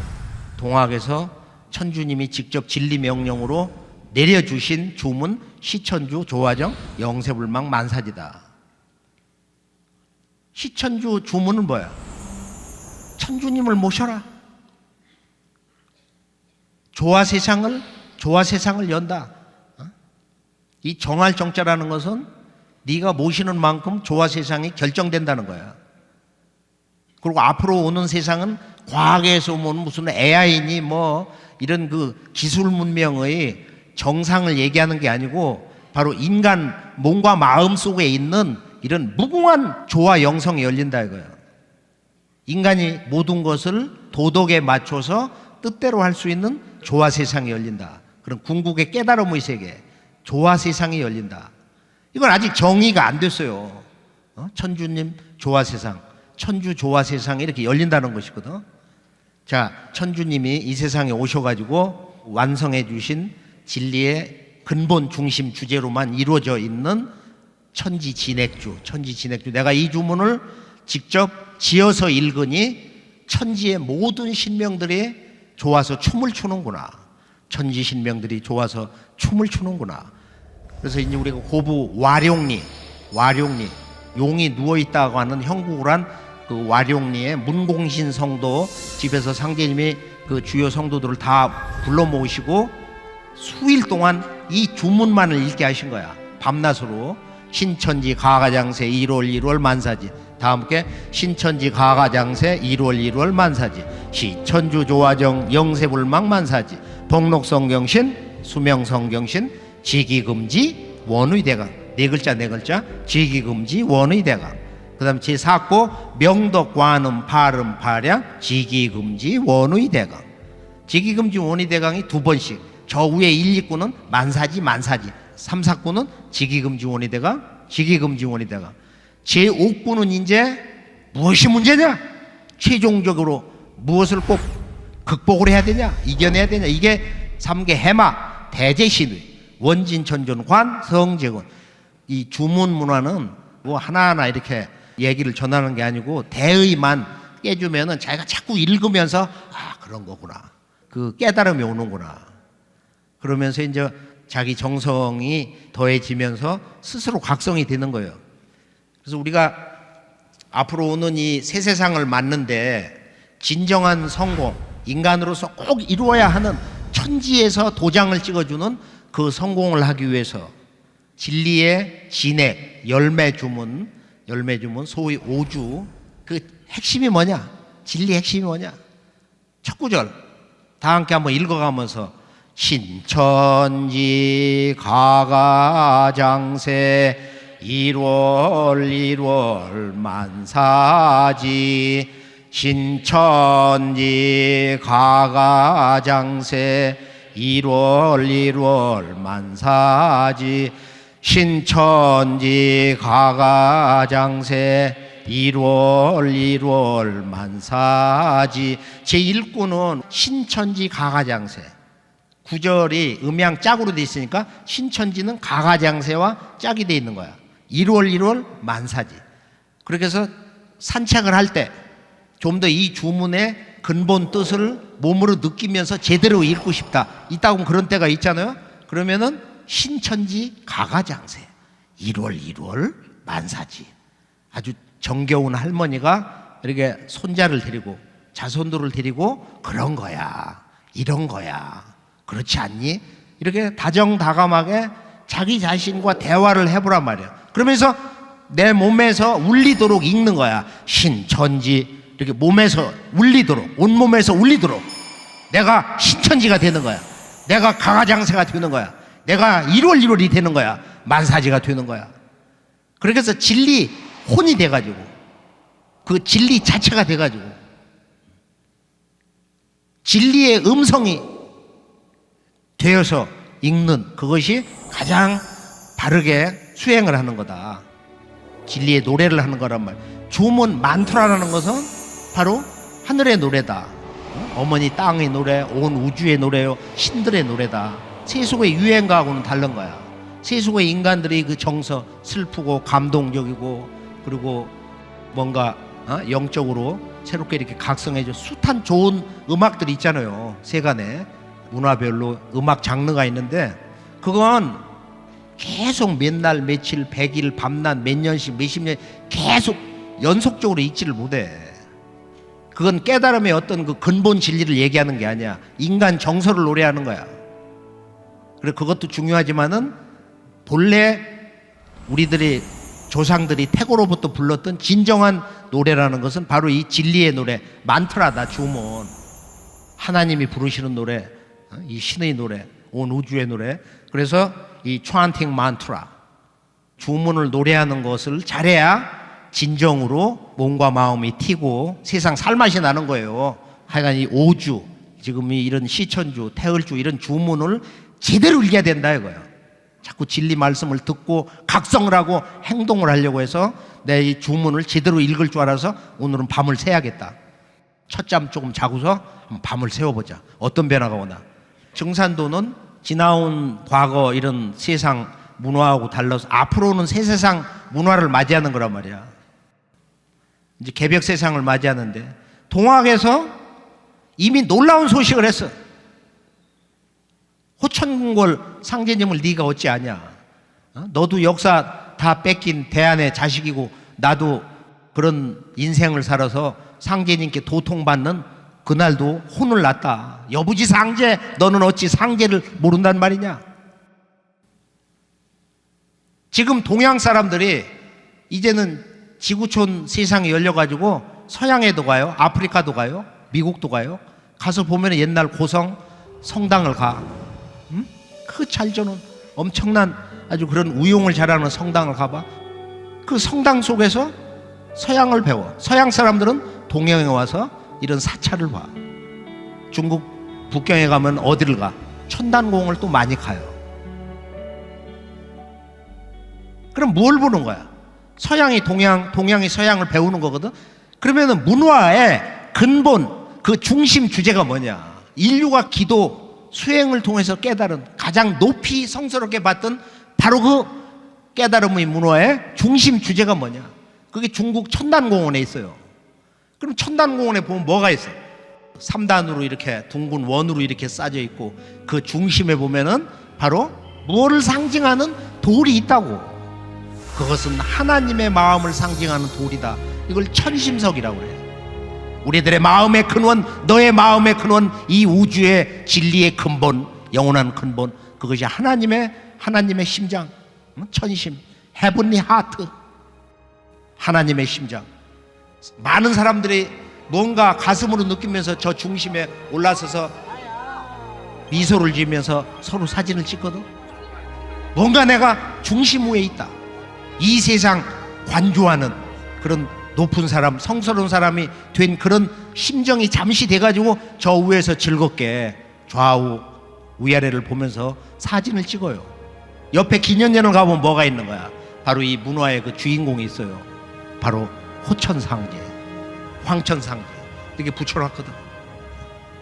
동학에서 천주님이 직접 진리 명령으로 내려주신 주문 시천주 조화정 영세불망 만사지다. 시천주 주문은 뭐야? 천주님을 모셔라. 조화세상을 연다. 이 정할 정자라는 것은 네가 모시는 만큼 조화세상이 결정된다는 거야. 그리고 앞으로 오는 세상은 과학에서 오는 무슨 AI니 뭐 이런 그 기술 문명의 정상을 얘기하는 게 아니고 바로 인간 몸과 마음 속에 있는 이런 무궁한 조화 영성이 열린다 이거예요. 인간이 모든 것을 도덕에 맞춰서 뜻대로 할 수 있는 조화 세상이 열린다. 그런 궁극의 깨달음의 세계, 조화 세상이 열린다. 이건 아직 정의가 안 됐어요. 천주님 조화 세상, 천주 조화 세상이 이렇게 열린다는 것이거든. 자, 천주님이 이 세상에 오셔가지고 완성해 주신 진리의 근본 중심 주제로만 이루어져 있는 천지진액주. 내가 이 주문을 직접 지어서 읽으니 천지의 모든 신명들이 좋아서 춤을 추는구나. 천지 신명들이 좋아서 춤을 추는구나. 그래서 이제 우리가 고부 와룡리, 용이 누워있다고 하는 형국을 한 그 와룡리의 문공신 성도 집에서 상제님이 그 주요 성도들을 다 불러 모으시고 수일 동안 이 주문만을 읽게 하신 거야. 밤낮으로. 신천지 가가장세 1월 만사지. 다 함께 신천지 가가장세 1월 만사지. 시천주 조화정 영세불망 만사지. 복록성경신 수명성경신 지기금지 원의대강. 네 글자 지기금지 원의대강. 그 다음에 제4고 명덕관음 발음 발양 지기금지 원의대강. 지기금지 원의대강이 2번씩. 저 위에 1, 2구는 만사지 3, 4구는 지기금지 원의대강. 제5구는 이제 무엇이 문제냐? 최종적으로 무엇을 꼭 극복을 해야 되냐? 이겨내야 되냐? 이게 3개 해마 대제신의 원진천존관 성제군. 이 주문 문화는 뭐 하나하나 이렇게 얘기를 전하는 게 아니고 대의만 깨주면은 자기가 자꾸 읽으면서 그런 거구나. 그 깨달음이 오는구나. 그러면서 이제 자기 정성이 더해지면서 스스로 각성이 되는 거예요. 그래서 우리가 앞으로 오는 이 새 세상을 맞는데 진정한 성공, 인간으로서 꼭 이루어야 하는 천지에서 도장을 찍어주는 그 성공을 하기 위해서 진리의 진액, 열매 주문, 소위 오주, 그 핵심이 뭐냐? 진리 핵심이 뭐냐? 첫 구절 다 함께 한번 읽어가면서 신천지 가가장세 1월 만사지. 신천지 가가장세 1월 만사지. 신천지 가가장세 1월 만사지. 제1구는 신천지 가가장세. 구절이 음양 짝으로 돼 있으니까 신천지는 가가장세와 짝이 돼 있는 거야. 1월 만사지. 그렇게 해서 산책을 할 때 좀 더 이 주문의 근본 뜻을 몸으로 느끼면서 제대로 읽고 싶다. 이따 보면 그런 때가 있잖아요. 그러면은 신천지 가가장세 1월 만사지. 아주 정겨운 할머니가 이렇게 손자를 데리고 자손들을 데리고 그런 거야, 이런 거야, 그렇지 않니? 이렇게 다정다감하게 자기 자신과 대화를 해보란 말이야. 그러면서 내 몸에서 울리도록 읽는 거야. 신천지. 이렇게 몸에서 울리도록, 온몸에서 울리도록 내가 신천지가 되는 거야. 내가 가가장세가 되는 거야. 내가 1월이 되는 거야. 만사지가 되는 거야. 그렇게 해서 진리 혼이 돼가지고 그 진리 자체가 돼가지고 진리의 음성이 되어서 읽는 그것이 가장 바르게 수행을 하는 거다. 진리의 노래를 하는 거란 말. 주문 만투라라는 것은 바로 하늘의 노래다. 어머니 땅의 노래, 온 우주의 노래요, 신들의 노래다. 세속의 유행가하고는 다른 거야. 세속의 인간들이 그 정서 슬프고 감동적이고 그리고 뭔가 영적으로 새롭게 이렇게 각성해져 숱한 좋은 음악들이 있잖아요. 세간에 문화별로 음악 장르가 있는데 그건 계속 몇 날 며칠 100일 밤낮 몇 년씩 몇십 년 계속 연속적으로 읽지를 못해. 그건 깨달음의 어떤 그 근본 진리를 얘기하는 게 아니야. 인간 정서를 노래하는 거야. 그래 그것도 중요하지만은 본래 우리들이 조상들이 태고로부터 불렀던 진정한 노래라는 것은 바로 이 진리의 노래, 만트라다. 주문, 하나님이 부르시는 노래, 이 신의 노래, 온 우주의 노래. 그래서 이 chanting mantra, 주문을 노래하는 것을 잘해야 진정으로 몸과 마음이 튀고 세상 살맛이 나는 거예요. 하여간 이 오주, 지금 이런 시천주, 태을주 이런 주문을 제대로 읽어야 된다 이거예요. 자꾸 진리 말씀을 듣고 각성을 하고 행동을 하려고 해서 내 이 주문을 제대로 읽을 줄 알아서 오늘은 밤을 새야겠다. 첫잠 조금 자고서 밤을 새워보자. 어떤 변화가 오나. 증산도는 지나온 과거 이런 세상 문화하고 달라서 앞으로는 새 세상 문화를 맞이하는 거란 말이야. 이제 개벽 세상을 맞이하는데 동학에서 이미 놀라운 소식을 했어. 호천궁궐 상제님을 네가 어찌 아냐? 너도 역사 다 뺏긴 대안의 자식이고 나도 그런 인생을 살아서 상제님께 도통받는 그날도 혼을 났다. 여부지 상제, 너는 어찌 상제를 모른단 말이냐? 지금 동양 사람들이 이제는 지구촌 세상이 열려가지고 서양에도 가요, 아프리카도 가요, 미국도 가요. 가서 보면 옛날 고성 성당을 가. 그 잘저는 엄청난 아주 그런 우용을 잘하는 성당을 가봐. 그 성당 속에서 서양을 배워. 서양 사람들은 동양에 와서 이런 사찰을 봐. 중국 북경에 가면 어디를 가? 천단공을 또 많이 가요. 그럼 뭘 보는 거야? 서양이 동양이 서양을 배우는 거거든. 그러면은 문화의 근본 그 중심 주제가 뭐냐? 인류가 기도 수행을 통해서 깨달은 가장 높이 성스럽게 봤던 바로 그 깨달음의 문화의 중심 주제가 뭐냐? 그게 중국 천단공원에 있어요. 그럼 천단공원에 보면 뭐가 있어? 3단으로 이렇게 둥근 원으로 이렇게 쌓여 있고 그 중심에 보면은 바로 무엇을 상징하는 돌이 있다고. 그것은 하나님의 마음을 상징하는 돌이다. 이걸 천심석이라고 그래요. 우리들의 마음의 근원, 너의 마음의 근원, 이 우주의 진리의 근본, 영원한 근본, 그것이 하나님의 심장, 천심, 헤븐리 하트, 하나님의 심장. 많은 사람들이 뭔가 가슴으로 느끼면서 저 중심에 올라서서 미소를 지으면서 서로 사진을 찍거든. 뭔가 내가 중심부에 있다. 이 세상 관조하는 그런 높은 사람, 성스러운 사람이 된 그런 심정이 잠시 돼가지고 저 위에서 즐겁게 좌우 위아래를 보면서 사진을 찍어요. 옆에 기념전을 가보면 뭐가 있는 거야? 바로 이 문화의 그 주인공이 있어요. 바로 호천상제, 황천상제 이렇게 붙여놨거든.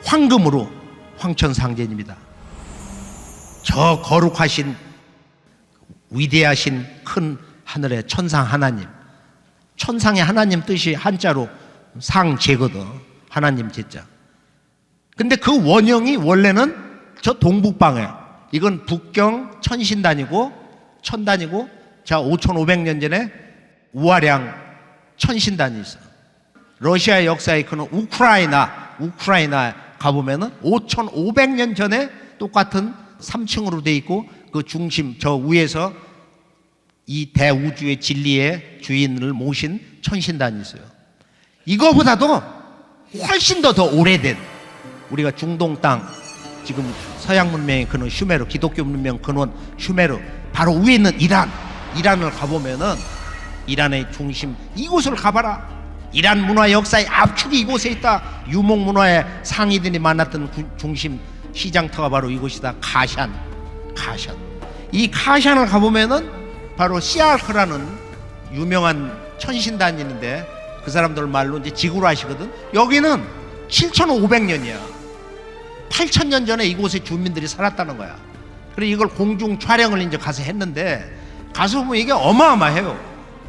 황금으로 황천상제입니다. 저 거룩하신 위대하신 큰 하늘의 천상 하나님, 천상의 하나님 뜻이 한자로 상제거든. 하나님 제자. 근데 그 원형이 원래는 저 동북방에, 이건 북경 천신단이고 천단이고, 자 5,500년 전에 우아량 천신단이 있어. 러시아 역사에 그는 우크라이나 가보면은 5,500년 전에 똑같은 3층으로 돼 있고 그 중심 저 위에서 이 대우주의 진리의 주인을 모신 천신단이 있어요. 이거보다도 훨씬 더 오래된, 우리가 중동 땅, 지금 서양 문명의 근원 슈메르, 기독교 문명 근원 슈메르, 바로 위에 있는 이란을 가보면은 이란의 중심, 이곳을 가봐라. 이란 문화 역사의 압축이 이곳에 있다. 유목 문화의 상이들이 만났던 중심 시장터가 바로 이곳이다. 카샨. 이 카샨을 가보면은 바로 시아크라는 유명한 천신단이 있는데 그 사람들 말로 이제 지구라시거든. 여기는 7,500년이야. 8,000년 전에 이곳에 주민들이 살았다는 거야. 그래서 이걸 공중 촬영을 이제 가서 했는데, 가서 보면 이게 어마어마해요.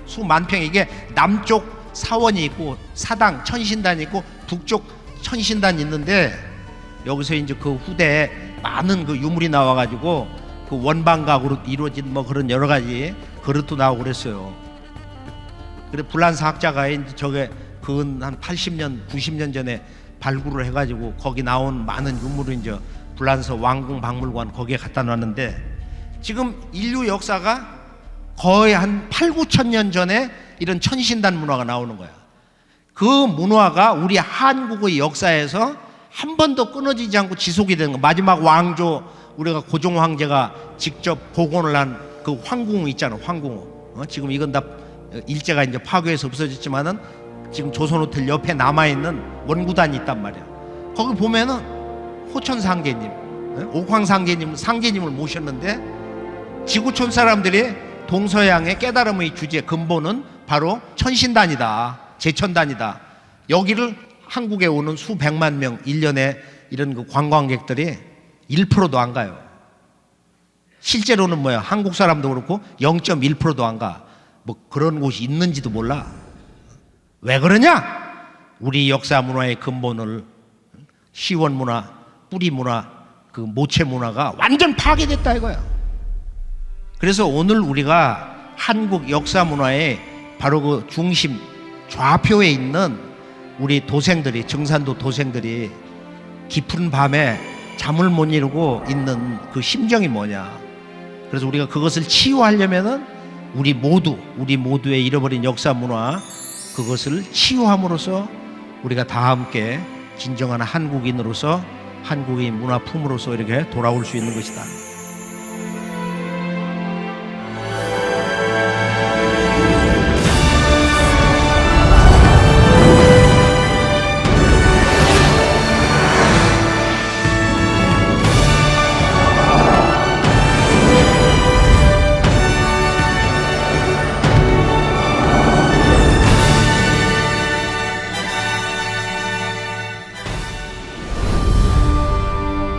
수만 평. 이게 남쪽 사원이 있고 사당 천신단이 있고 북쪽 천신단이 있는데, 여기서 이제 그 후대에 많은 그 유물이 나와가지고 그 원방각으로 이루어진 뭐 그런 여러 가지 그릇도 나오고 그랬어요. 그래 불란서 학자가 이제 저게 그건 한 80년 90년 전에 발굴을 해가지고 거기 나온 많은 유물을 이제 불란서 왕궁 박물관 거기에 갖다 놨는데, 지금 인류 역사가 거의 한 8, 9천 년 전에 이런 천신단 문화가 나오는 거야. 그 문화가 우리 한국의 역사에서 한 번도 끊어지지 않고 지속이 되는 거야. 마지막 왕조, 우리가 고종 황제가 직접 복원을 한 그 황궁 있잖아. 황궁. 지금 이건 다 일제가 이제 파괴해서 없어졌지만은 지금 조선호텔 옆에 남아있는 원구단이 있단 말이야. 거기 보면은 호천상제님, 옥황상제님을 모셨는데, 지구촌 사람들이 동서양의 깨달음의 주제 근본은 바로 천신단이다, 제천단이다. 여기를 한국에 오는 수백만 명 1년에 이런 그 관광객들이 1%도 안 가요. 실제로는 뭐야? 한국 사람도 그렇고 0.1%도 안 가. 뭐 그런 곳이 있는지도 몰라. 왜 그러냐? 우리 역사 문화의 근본을, 시원 문화, 뿌리 문화, 그 모체 문화가 완전 파괴됐다 이거야. 그래서 오늘 우리가 한국 역사 문화의 바로 그 중심 좌표에 있는 우리 도생들이, 증산도 도생들이 깊은 밤에 잠을 못 이루고 있는 그 심정이 뭐냐. 그래서 우리가 그것을 치유하려면은 우리 모두의 잃어버린 역사 문화, 그것을 치유함으로써 우리가 다 함께 진정한 한국인으로서, 한국의 문화 품으로서 이렇게 돌아올 수 있는 것이다.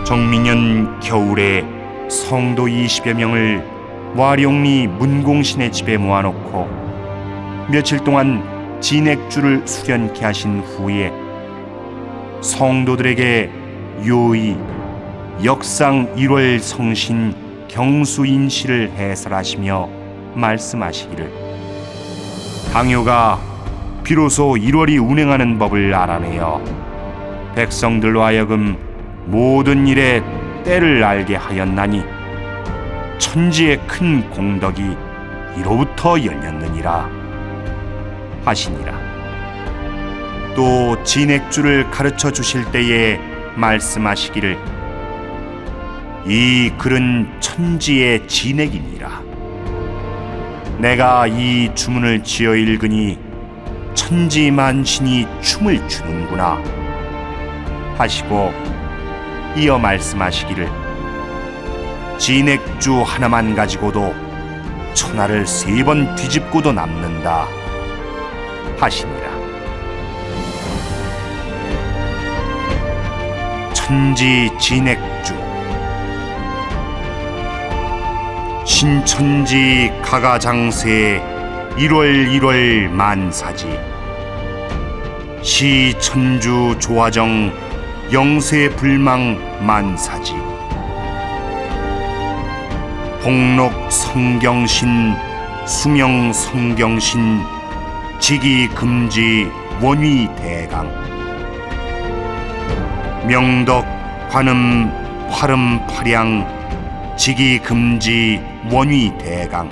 정민년 겨울에 성도 20여 명을 와룡리 문공신의 집에 모아놓고 며칠 동안 진액주를 수련케 하신 후에 성도들에게 요의 역상 1월 성신 경수인시를 해설하시며 말씀하시기를, 당효가 비로소 1월이 운행하는 법을 알아내어 백성들로 하여금 모든 일에 때를 알게 하였나니 천지의 큰 공덕이 이로부터 열렸느니라 하시니라. 또 진액주를 가르쳐 주실 때에 말씀하시기를, 이 글은 천지의 진액이니라. 내가 이 주문을 지어 읽으니 천지만신이 춤을 추는구나 하시고 이어 말씀하시기를 진액주 하나만 가지고도 천하를 3번 뒤집고도 남는다 하시니라. 천지 진액주. 신천지 가가장세 1월 만사지. 시천주 조화정 영세불망 만사지. 복록 성경신 수명 성경신 직이금지 원위대강. 명덕 관음 화름파량 직이금지 원위대강.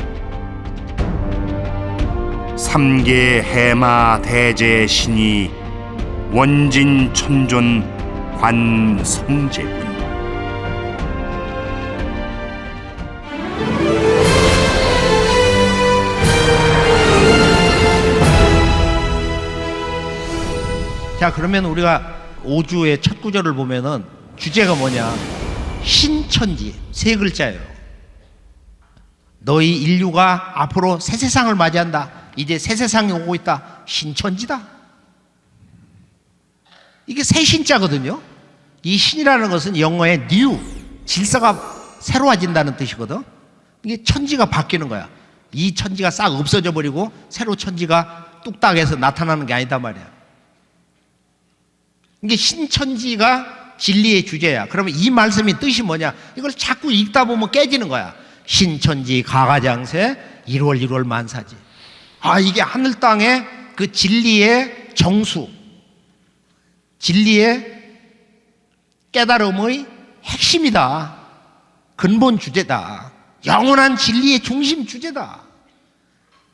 삼계 해마 대제신이 원진 천존 관성제군. 자, 그러면 우리가 5주의 첫 구절을 보면은 주제가 뭐냐? 신천지, 3글자예요. 너희 인류가 앞으로 새 세상을 맞이한다. 이제 새 세상이 오고 있다. 신천지다. 이게 새 신자거든요. 이 신이라는 것은 영어의 new, 질서가 새로워진다는 뜻이거든. 이게 천지가 바뀌는 거야. 이 천지가 싹 없어져 버리고 새로 천지가 뚝딱해서 나타나는 게 아니다 말이야. 이게 신천지가 진리의 주제야. 그러면 이 말씀이 뜻이 뭐냐? 이걸 자꾸 읽다 보면 깨지는 거야. 신천지 가가장세 1월 만사지. 아, 이게 하늘 땅의 그 진리의 정수, 진리의 깨달음의 핵심이다. 근본 주제다. 영원한 진리의 중심 주제다.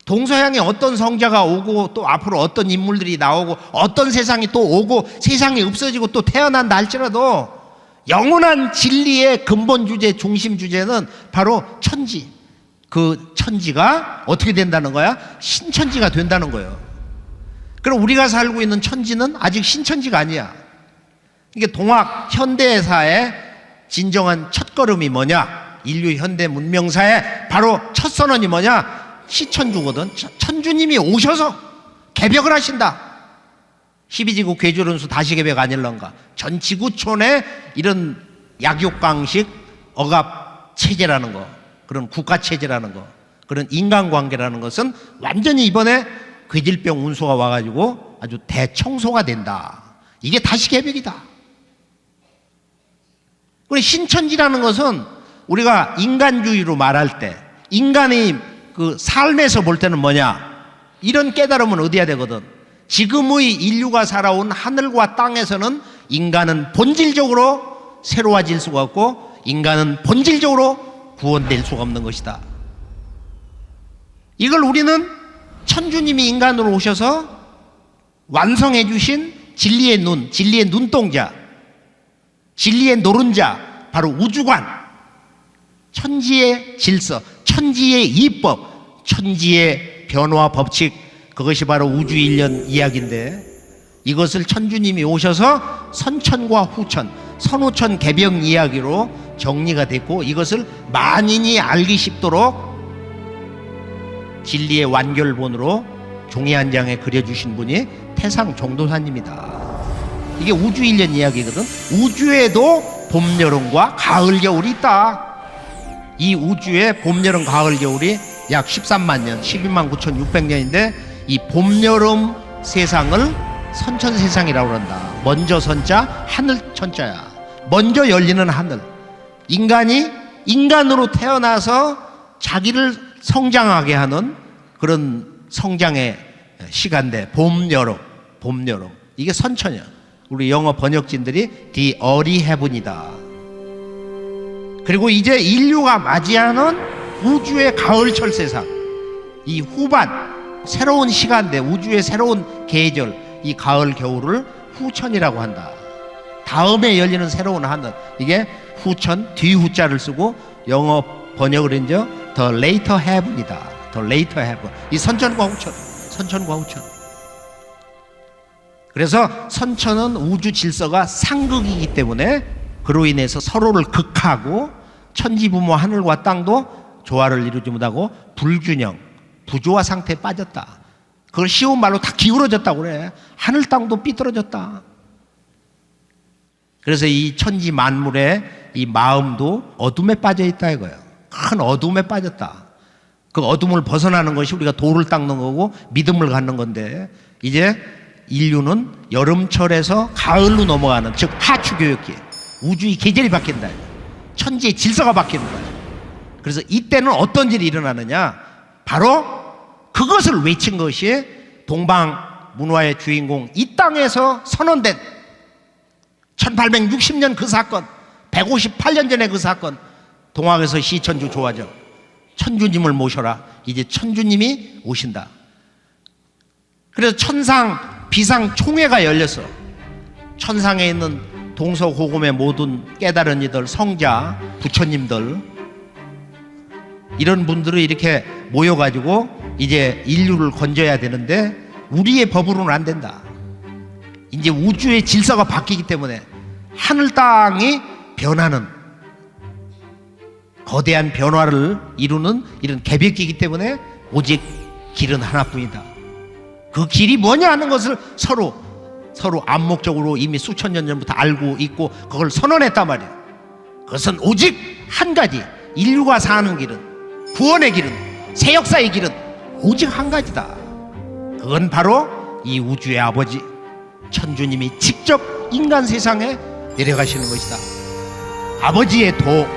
동서양에 어떤 성자가 오고 또 앞으로 어떤 인물들이 나오고 어떤 세상이 또 오고 세상이 없어지고 또 태어난다 할지라도 영원한 진리의 근본 주제, 중심 주제는 바로 천지. 그 천지가 어떻게 된다는 거야? 신천지가 된다는 거예요. 그럼 우리가 살고 있는 천지는 아직 신천지가 아니야. 이게 동학 현대사의 진정한 첫걸음이 뭐냐? 인류 현대 문명사의 바로 첫 선언이 뭐냐? 시천주거든. 천주님이 오셔서 개벽을 하신다. 12지구 괴조론수 다시 개벽 아닐런가. 전 지구촌에 이런 약육강식 억압 체제라는 거, 그런 국가 체제라는 거, 그런 인간관계라는 것은 완전히 이번에 괴질병 운수가 와가지고 아주 대청소가 된다. 이게 다시 개벽이다. 그리고 신천지라는 것은 우리가 인간주의로 말할 때 인간의 그 삶에서 볼 때는 뭐냐? 이런 깨달음은 얻어야 되거든. 지금의 인류가 살아온 하늘과 땅에서는 인간은 본질적으로 새로워질 수가 없고 인간은 본질적으로 구원될 수가 없는 것이다. 이걸 우리는 천주님이 인간으로 오셔서 완성해 주신 진리의 눈, 진리의 눈동자, 진리의 노른자, 바로 우주관, 천지의 질서, 천지의 이법, 천지의 변화 법칙, 그것이 바로 우주일련 이야기인데 이것을 천주님이 오셔서 선천과 후천, 선후천 개병 이야기로 정리가 됐고 이것을 만인이 알기 쉽도록 진리의 완결본으로 종이 한 장에 그려주신 분이 태상 종도사님이다. 이게 우주일련 이야기거든. 우주에도 봄, 여름과 가을, 겨울이 있다. 이 우주의 봄, 여름, 가을, 겨울이 약 13만 년, 12만 9,600년인데 이 봄, 여름 세상을 선천 세상이라고 그런다. 먼저 선자, 하늘 천자야. 먼저 열리는 하늘. 인간이 인간으로 태어나서 자기를 성장하게 하는 그런 성장의 시간대. 봄, 여름, 봄, 여름. 이게 선천이야. 우리 영어 번역진들이 The Early Heaven이다. 그리고 이제 인류가 맞이하는 우주의 가을철 세상, 이 후반 새로운 시간대, 우주의 새로운 계절, 이 가을 겨울을 후천이라고 한다. 다음에 열리는 새로운 하늘. 이게 후천 뒤후자를 쓰고 영어 번역을 했죠. The later heaven이다. The later heaven. 이 선천과 후천. 선천과 후천. 그래서 선천은 우주 질서가 상극이기 때문에 그로 인해서 서로를 극하고 천지부모 하늘과 땅도 조화를 이루지 못하고 불균형, 부조화 상태에 빠졌다. 그걸 쉬운 말로 다 기울어졌다고 그래. 하늘 땅도 삐뚤어졌다. 그래서 이 천지 만물의 이 마음도 어둠에 빠져 있다 이거예요. 큰 어둠에 빠졌다. 그 어둠을 벗어나는 것이 우리가 도를 닦는 거고 믿음을 갖는 건데, 이제 인류는 여름철에서 가을로 넘어가는, 즉 하추교역기, 우주의 계절이 바뀐다. 천지의 질서가 바뀌는 거예요. 그래서 이때는 어떤 일이 일어나느냐, 바로 그것을 외친 것이 동방 문화의 주인공, 이 땅에서 선언된 1860년 그 사건, 158년 전에 그 사건, 동학에서 시천주 조화정, 천주님을 모셔라. 이제 천주님이 오신다. 그래서 천상 비상 총회가 열렸어. 천상에 있는 동서고금의 모든 깨달은 이들, 성자, 부처님들, 이런 분들이 이렇게 모여가지고 이제 인류를 건져야 되는데 우리의 법으로는 안 된다. 이제 우주의 질서가 바뀌기 때문에 하늘 땅이 변하는, 거대한 변화를 이루는 이런 개벽기이기 때문에 오직 길은 하나뿐이다. 그 길이 뭐냐 하는 것을 서로 암묵적으로 이미 수천 년 전부터 알고 있고 그걸 선언했단 말이에요. 그것은 오직 한 가지, 인류가 사는 길은, 구원의 길은, 새 역사의 길은 오직 한 가지다. 그건 바로 이 우주의 아버지 천주님이 직접 인간 세상에 내려가시는 것이다. 아버지의 도,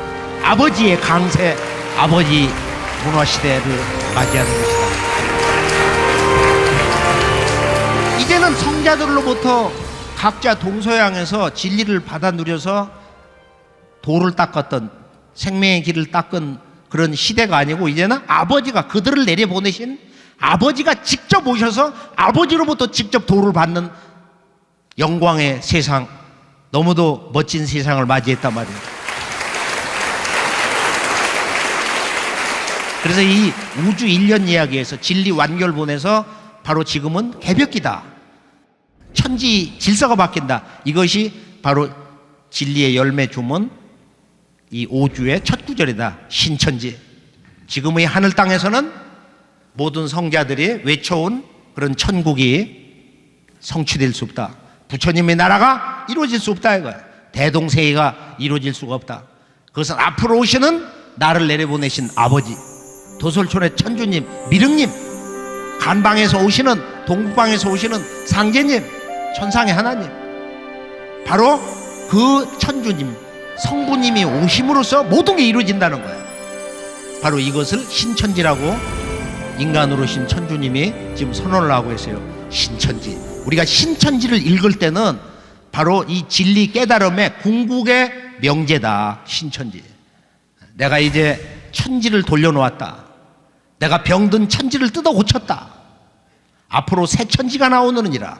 아버지의 강세, 아버지 문화시대를 맞이하는 것이다. 이제는 성자들로부터 각자 동서양에서 진리를 받아 누려서 도를 닦았던, 생명의 길을 닦은 그런 시대가 아니고, 이제는 아버지가, 그들을 내려보내신 아버지가 직접 오셔서 아버지로부터 직접 도를 받는 영광의 세상, 너무도 멋진 세상을 맞이했단 말이에요. 그래서 이 우주 일련 이야기에서 진리 완결본에서 바로 지금은 개벽기다. 천지 질서가 바뀐다. 이것이 바로 진리의 열매 주문, 이 5주의 첫 구절이다. 신천지. 지금의 하늘 땅에서는 모든 성자들이 외쳐온 그런 천국이 성취될 수 없다. 부처님의 나라가 이루어질 수 없다 이거야. 대동세계가 이루어질 수가 없다. 그것은 앞으로 오시는 나를 내려보내신 아버지, 도솔촌의 천주님, 미륵님, 간방에서 오시는, 동방에서 오시는 상제님, 천상의 하나님, 바로 그 천주님, 성부님이 오심으로써 모든 게 이루어진다는 거야. 바로 이것을 신천지라고 인간으로 오신 천주님이 지금 선언을 하고 있어요. 신천지. 우리가 신천지를 읽을 때는 바로 이 진리 깨달음의 궁극의 명제다. 신천지. 내가 이제 천지를 돌려놓았다. 내가 병든 천지를 뜯어 고쳤다. 앞으로 새 천지가 나오느니라.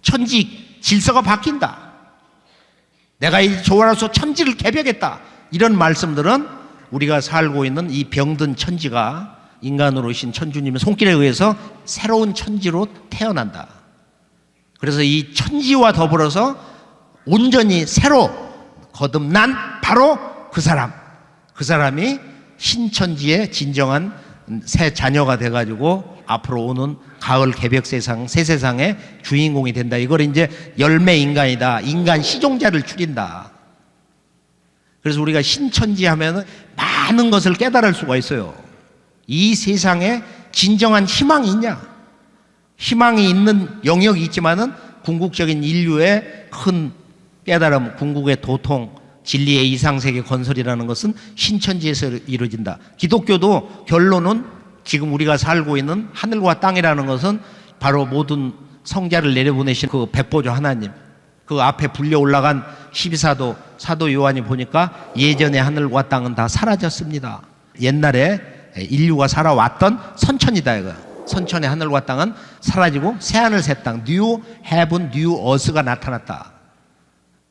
천지 질서가 바뀐다. 내가 이제 조화로서 천지를 개벽했다. 이런 말씀들은 우리가 살고 있는 이 병든 천지가 인간으로 오신 천주님의 손길에 의해서 새로운 천지로 태어난다. 그래서 이 천지와 더불어서 온전히 새로 거듭난 바로 그 사람, 그 사람이 신천지의 진정한 새 자녀가 돼가지고 앞으로 오는 가을 개벽 세상, 새 세상의 주인공이 된다. 이걸 이제 열매 인간이다. 인간 시종자를 추린다. 그래서 우리가 신천지 하면은 많은 것을 깨달을 수가 있어요. 이 세상에 진정한 희망이 있냐? 희망이 있는 영역이 있지만은 궁극적인 인류의 큰 깨달음, 궁극의 도통, 진리의 이상세계 건설이라는 것은 신천지에서 이루어진다. 기독교도 결론은 지금 우리가 살고 있는 하늘과 땅이라는 것은 바로 모든 성자를 내려보내신 그 백보조 하나님, 그 앞에 불려 올라간 12사도 사도 요한이 보니까 예전의 하늘과 땅은 다 사라졌습니다. 옛날에 인류가 살아왔던 선천이다 이거야. 선천의 하늘과 땅은 사라지고 새하늘 새 땅, 뉴 헤븐 뉴 어스가 나타났다.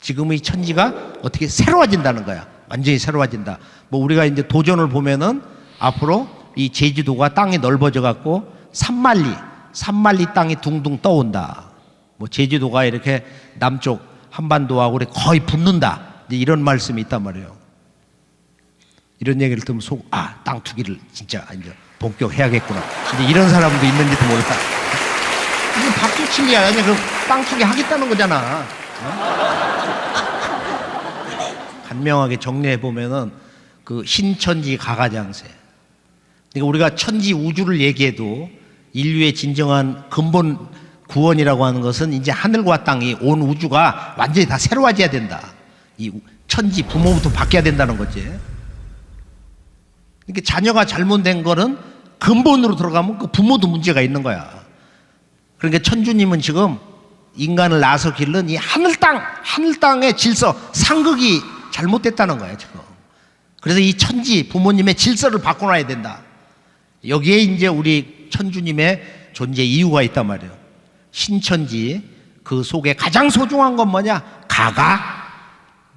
지금의 천지가 어떻게 새로워진다는 거야. 완전히 새로워진다. 뭐 우리가 이제 도전을 보면은 앞으로 이 제주도가 땅이 넓어져 갖고 산만리 땅이 둥둥 떠온다. 뭐 제주도가 이렇게 남쪽 한반도하고 우리 거의 붙는다. 이제 이런 말씀이 있단 말이에요. 이런 얘기를 들으면 땅 투기를 진짜 이제 본격해야겠구나. 이제 이런 사람도 있는지도 몰라. 이거 박수 치는 게 아니야. 그럼 땅 투기 하겠다는 거잖아. 간명하게 정리해 보면은 그 신천지 가가장세. 그러니까 우리가 천지 우주를 얘기해도 인류의 진정한 근본 구원이라고 하는 것은 이제 하늘과 땅이 온 우주가 완전히 다 새로워져야 된다. 이 천지 부모부터 바뀌어야 된다는 거지. 그러니까 자녀가 잘못된 거는 근본으로 들어가면 그 부모도 문제가 있는 거야. 그러니까 천주님은 지금 인간을 낳아서 기른 이 하늘 땅의 질서, 상극이 잘못됐다는 거예요, 지금. 그래서 이 천지 부모님의 질서를 바꿔놔야 된다. 여기에 이제 우리 천주님의 존재 이유가 있단 말이에요. 신천지 그 속에 가장 소중한 건 뭐냐? 가가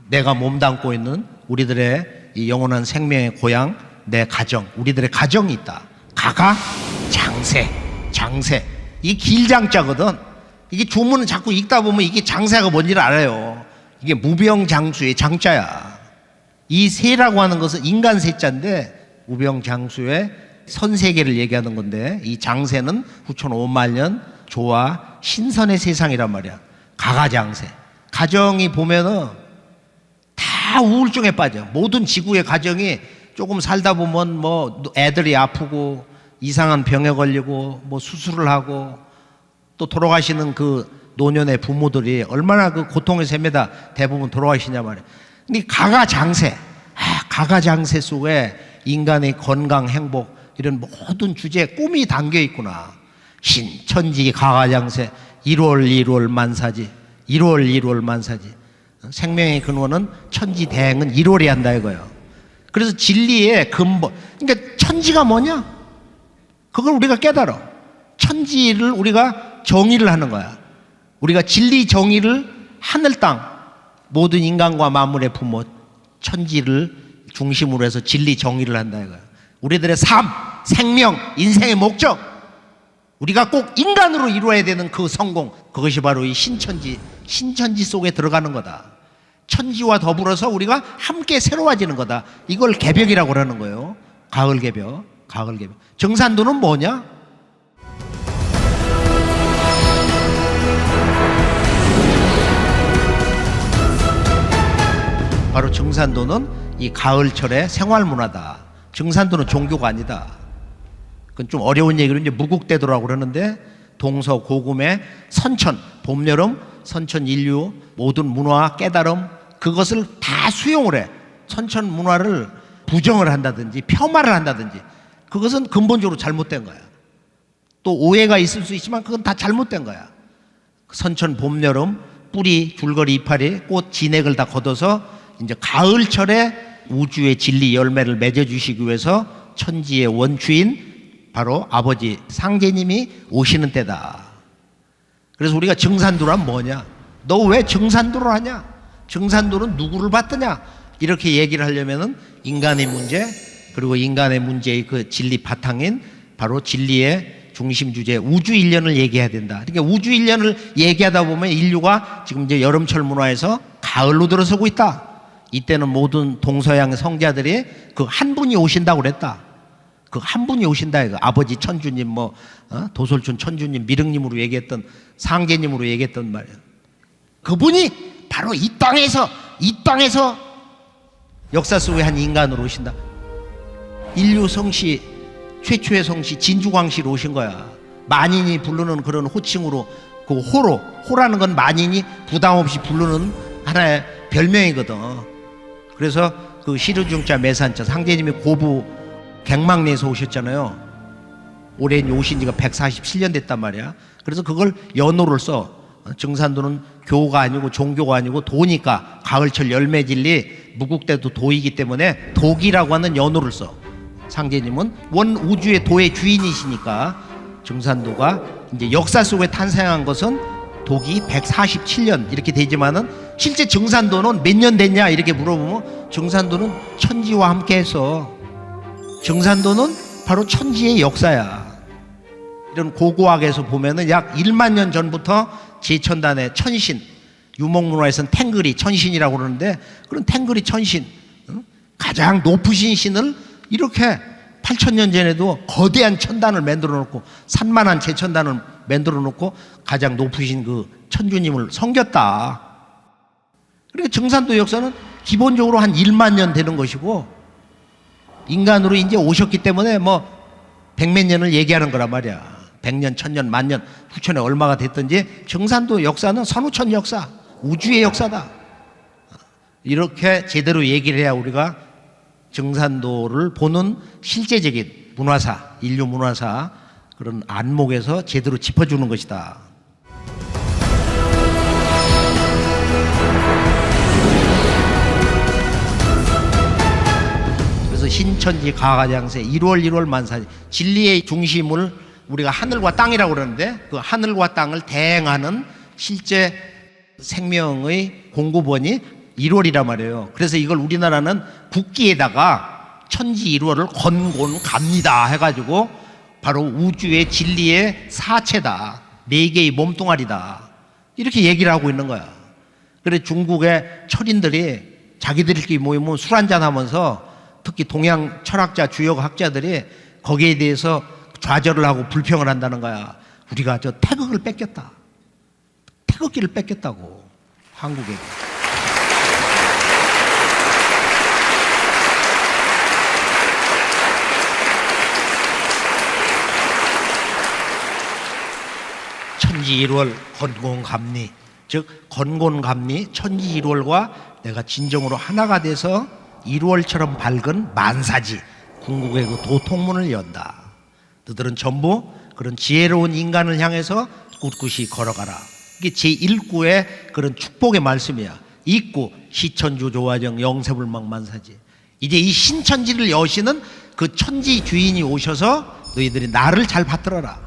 내가 몸담고 있는 우리들의 이 영원한 생명의 고향, 내 가정, 우리들의 가정이 있다. 가가 장세. 이게 길장자거든. 이게 조문은 자꾸 읽다 보면 이게 장세가 뭔지를 알아요. 이게 무병장수의 장자야. 이 세라고 하는 것은 인간 세자인데 무병장수의 선세계를 얘기하는 건데 이 장세는 9,500만 년 조화 신선의 세상이란 말이야. 가가장세. 가정이 보면은 다 우울증에 빠져. 모든 지구의 가정이 조금 살다 보면 뭐 애들이 아프고 이상한 병에 걸리고 뭐 수술을 하고 또 돌아가시는 그 노년의 부모들이 얼마나 그 고통의 셈에다 대부분 돌아가시냐 말이야. 근데 가가장세, 가가장세 속에 인간의 건강, 행복 이런 모든 주제에 꿈이 담겨 있구나. 신천지 가가장세 1월 만사지. 1월 만사지. 생명의 근원은 천지 대행은 1월에 한다 이거예요. 그래서 진리의 근본. 그러니까 천지가 뭐냐? 그걸 우리가 깨달아. 천지를 우리가 정의를 하는 거야. 우리가 진리 정의를 하늘 땅 모든 인간과 만물의 부모 천지를 중심으로 해서 진리 정의를 한다 이거야. 우리들의 삶, 생명, 인생의 목적, 우리가 꼭 인간으로 이루어야 되는 그 성공, 그것이 바로 이 신천지 속에 들어가는 거다. 천지와 더불어서 우리가 함께 새로워지는 거다. 이걸 개벽이라고 하는 거예요. 가을 개벽. 정산도는 뭐냐? 바로 정산도는 이 가을철의 생활문화다. 정산도는 종교가 아니다. 그건 좀 어려운 얘기로 이제 무국대도라고 그러는데 동서고금의 선천, 봄, 여름, 선천 인류 모든 문화, 깨달음 그것을 다 수용을 해. 선천 문화를 부정을 한다든지 폄하를 한다든지 그것은 근본적으로 잘못된 거야. 또 오해가 있을 수 있지만 그건 다 잘못된 거야. 선천, 봄, 여름, 뿌리, 줄거리, 이파리, 꽃, 진액을 다 걷어서 이제 가을철에 우주의 진리 열매를 맺어주시기 위해서 천지의 원주인 바로 아버지 상제님이 오시는 때다. 그래서 우리가 정산도란 뭐냐? 너 왜 정산도를 하냐? 정산도는 누구를 받느냐? 이렇게 얘기를 하려면은 인간의 문제 그리고 인간의 문제의 그 진리 바탕인 바로 진리의 중심 주제 우주 일련을 얘기해야 된다. 그러니까 우주 일련을 얘기하다 보면 인류가 지금 이제 여름철 문화에서 가을로 들어서고 있다. 이때는 모든 동서양 성자들이 그 한 분이 오신다고 그랬다. 그 한 분이 오신다. 이거 아버지 천주님, 도솔춘 천주님, 미륵님으로 얘기했던 상제님으로 얘기했던 말이에요. 그분이 바로 이 땅에서 역사 속의 한 인간으로 오신다. 인류 성씨 최초의 성씨 진주광씨로 오신 거야. 만인이 부르는 그런 호칭으로 그 호라는 건 만인이 부담 없이 부르는 하나의 별명이거든. 그래서 그 시르중자 매산자 상제님이 고부 갱망리에서 오셨잖아요. 올해 오신 지가 147년 됐단 말이야. 그래서 그걸 연호를 써. 정산도는 교가 아니고 종교가 아니고 도니까 가을철 열매진리 무국대도 도이기 때문에 독이라고 하는 연호를 써. 상제님은 원 우주의 도의 주인이시니까 정산도가 이제 역사 속에 탄생한 것은 독이 147년 이렇게 되지만은 실제 정산도는 몇 년 됐냐 이렇게 물어보면 정산도는 천지와 함께 해서 정산도는 바로 천지의 역사야. 이런 고고학에서 보면은 약 1만 년 전부터 제천단의 천신, 유목문화에서는 탱글이 천신이라고 그러는데 그런 탱글이 천신, 가장 높으신 신을 이렇게 8,000년 전에도 거대한 천단을 만들어 놓고 산만한 제천단을 만들어 놓고 가장 높으신 그 천주님을 섬겼다. 그러니까 정산도 역사는 기본적으로 한 1만 년 되는 것이고 인간으로 이제 오셨기 때문에 뭐 100몇 년을 얘기하는 거란 말이야. 100년, 1000년, 만년, 후천에 얼마가 됐든지 정산도 역사는 선우천 역사, 우주의 역사다. 이렇게 제대로 얘기를 해야 우리가 정산도를 보는 실제적인 문화사, 인류 문화사 그런 안목에서 제대로 짚어주는 것이다. 그래서 신천지 가가장세 1월 만사지, 진리의 중심을 우리가 하늘과 땅이라고 그러는데 그 하늘과 땅을 대행하는 실제 생명의 공급원이 1월이란 말이에요. 그래서 이걸 우리나라는 국기에다가 천지 1월을 건곤갑니다 해가지고 바로 우주의 진리의 사체다, 네 개의 몸뚱아리다, 이렇게 얘기를 하고 있는 거야. 그래서 중국의 철인들이 자기들끼리 모이면 술 한잔 하면서 특히 동양 철학자 주역 학자들이 거기에 대해서 좌절을 하고 불평을 한다는 거야. 우리가 저 태극을 뺏겼다, 태극기를 뺏겼다고 한국에게. 천지 1월 건곤갑리, 즉 건곤갑리 천지 1월과 내가 진정으로 하나가 돼서 1월처럼 밝은 만사지 궁극의 그 도통문을 연다. 너들은 전부 그런 지혜로운 인간을 향해서 꿋꿋이 걸어가라. 이게 제1구의 그런 축복의 말씀이야. 2구 시천주 조화정 영세불망 만사지. 이제 이 신천지를 여시는 그 천지 주인이 오셔서 너희들이 나를 잘 받들어라.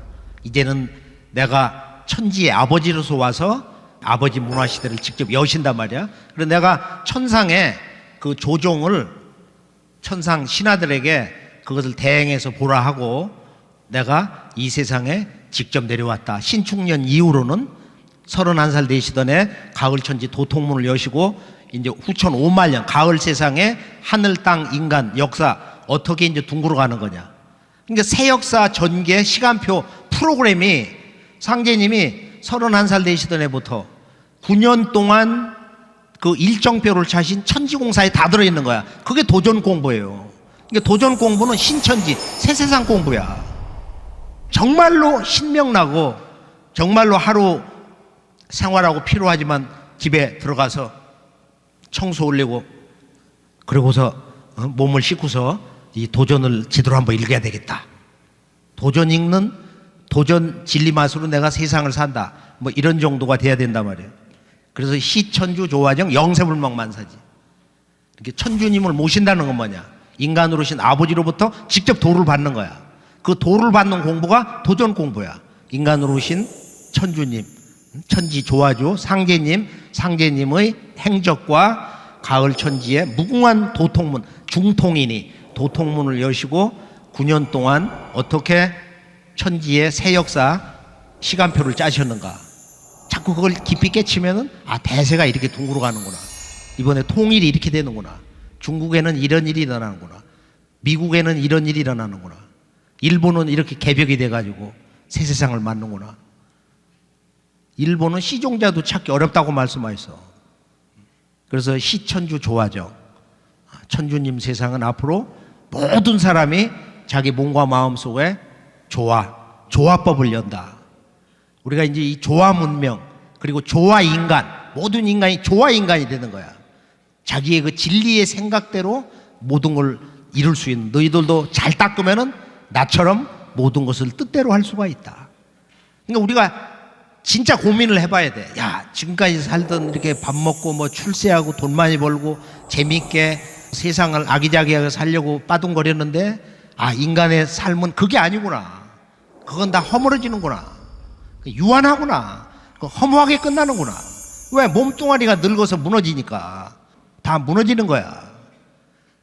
이제는 내가 천지의 아버지로서 와서 아버지 문화시대를 직접 여신단 말이야. 그래서 내가 천상에 그 조종을 천상 신하들에게 그것을 대행해서 보라 하고 내가 이 세상에 직접 내려왔다. 신축년 이후로는 31살 되시던 해 가을천지 도통문을 여시고 이제 후천 5만 년 가을 세상에 하늘 땅 인간 역사 어떻게 이제 둥그러 가는 거냐. 그러니까 새 역사 전개 시간표 프로그램이 상제님이 31살 되시던 해부터 9년 동안 그 일정표를 차신 천지공사에 다 들어있는 거야. 그게 도전 공부예요. 그러니까 도전 공부는 신천지 새 세상 공부야. 정말로 신명나고 정말로 하루 생활하고 필요하지만 집에 들어가서 청소 올리고 그러고서 몸을 씻고서 이 도전을 제대로 한번 읽어야 되겠다. 도전 읽는 도전 진리 맛으로 내가 세상을 산다. 뭐 이런 정도가 돼야 된단 말이에요. 그래서 시천주 조화정 영세불망 만사지. 이렇게 천주님을 모신다는 건 뭐냐? 인간으로 오신 아버지로부터 직접 도를 받는 거야. 그 도를 받는 공부가 도전 공부야. 인간으로 오신 천주님, 천지 조화주 상제님, 상제님의 행적과 가을 천지의 무궁한 도통문, 중통이니 도통문을 여시고 9년 동안 어떻게 천지의 새 역사 시간표를 짜셨는가. 자꾸 그걸 깊이 깨치면은 아, 대세가 이렇게 둥그러 가는구나. 이번에 통일이 이렇게 되는구나. 중국에는 이런 일이 일어나는구나. 미국에는 이런 일이 일어나는구나. 일본은 이렇게 개벽이 돼가지고 새 세상을 만드는구나. 일본은 시종자도 찾기 어렵다고 말씀하셨어. 그래서 시천주 조화정, 천주님 세상은 앞으로 모든 사람이 자기 몸과 마음 속에 조화법을 연다. 우리가 이제 이 조화 문명 그리고 조화 인간, 모든 인간이 조화 인간이 되는 거야. 자기의 그 진리의 생각대로 모든 걸 이룰 수 있는, 너희들도 잘 닦으면은 나처럼 모든 것을 뜻대로 할 수가 있다. 그러니까 우리가 진짜 고민을 해봐야 돼. 야, 지금까지 살던 이렇게 밥 먹고 뭐 출세하고 돈 많이 벌고 재밌게 세상을 아기자기하게 살려고 빠둥거렸는데 아, 인간의 삶은 그게 아니구나. 그건 다 허물어지는구나. 유한하구나. 허무하게 끝나는구나. 왜? 몸뚱아리가 늙어서 무너지니까. 다 무너지는 거야.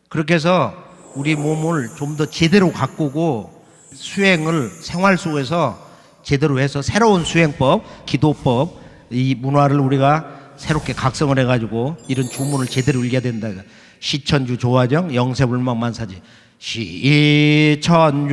그렇게 해서 우리 몸을 좀 더 제대로 가꾸고 수행을 생활 속에서 제대로 해서 새로운 수행법, 기도법, 이 문화를 우리가 새롭게 각성을 해가지고 이런 주문을 제대로 읽어야 된다. 시천주 조화정 영세불망만사지. 시천주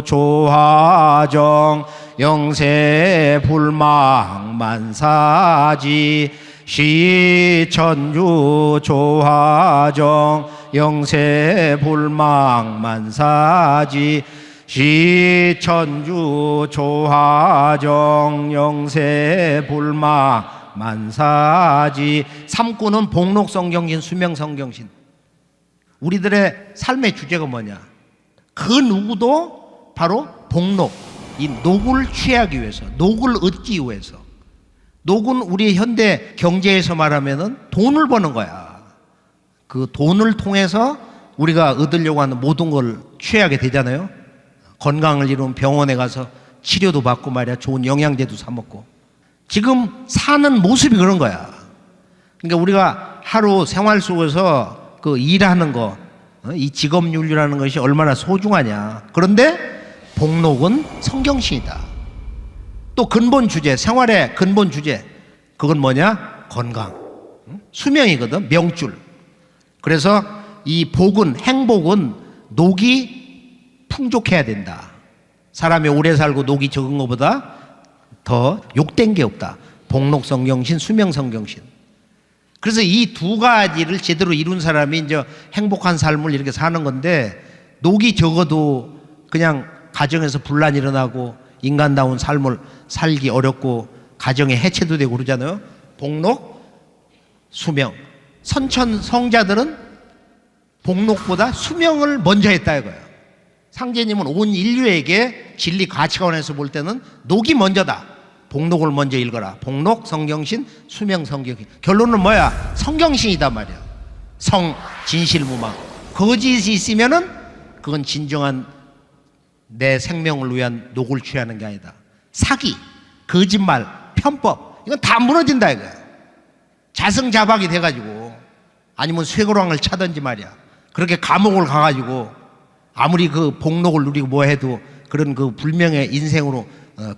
조화정 영세불망만사지. 시천주 조화정 영세불망만사지. 시천주 조화정 영세불망만사지. 삼구는 복록성경신 수명성경신. 우리들의 삶의 주제가 뭐냐? 그 누구도 바로 복록, 이 녹을 취하기 위해서, 녹을 얻기 위해서. 녹은 우리 현대 경제에서 말하면은 돈을 버는 거야. 그 돈을 통해서 우리가 얻으려고 하는 모든 걸 취하게 되잖아요. 건강을 이루면 병원에 가서 치료도 받고 말이야. 좋은 영양제도 사 먹고. 지금 사는 모습이 그런 거야. 그러니까 우리가 하루 생활 속에서 그 일하는 거, 이 직업윤리라는 것이 얼마나 소중하냐. 그런데 복록은 성경신이다. 또 근본 주제, 생활의 근본 주제, 그건 뭐냐? 건강, 수명이거든. 명줄. 그래서 이 복은, 행복은 녹이 풍족해야 된다. 사람이 오래 살고 녹이 적은 것보다 더 욕된 게 없다. 복록성경신, 수명성경신. 그래서 이 두 가지를 제대로 이룬 사람이 이제 행복한 삶을 이렇게 사는 건데, 녹이 적어도 그냥 가정에서 분란이 일어나고 인간다운 삶을 살기 어렵고 가정에 해체도 되고 그러잖아요. 복록, 수명. 선천 성자들은 복록보다 수명을 먼저 했다 이거예요. 상제님은 온 인류에게 진리 가치관에서 볼 때는 녹이 먼저다. 복록을 먼저 읽어라. 복록, 성경신, 수명, 성경신. 결론은 뭐야? 성경신이다 말이야. 성, 진실, 무망. 거짓이 있으면은 그건 진정한 내 생명을 위한 녹을 취하는 게 아니다. 사기, 거짓말, 편법, 이건 다 무너진다 이거야. 자승자박이 돼가지고 아니면 쇠고랑을 차든지 말이야. 그렇게 감옥을 가가지고 아무리 그 복록을 누리고 뭐 해도 그런 그 불명의 인생으로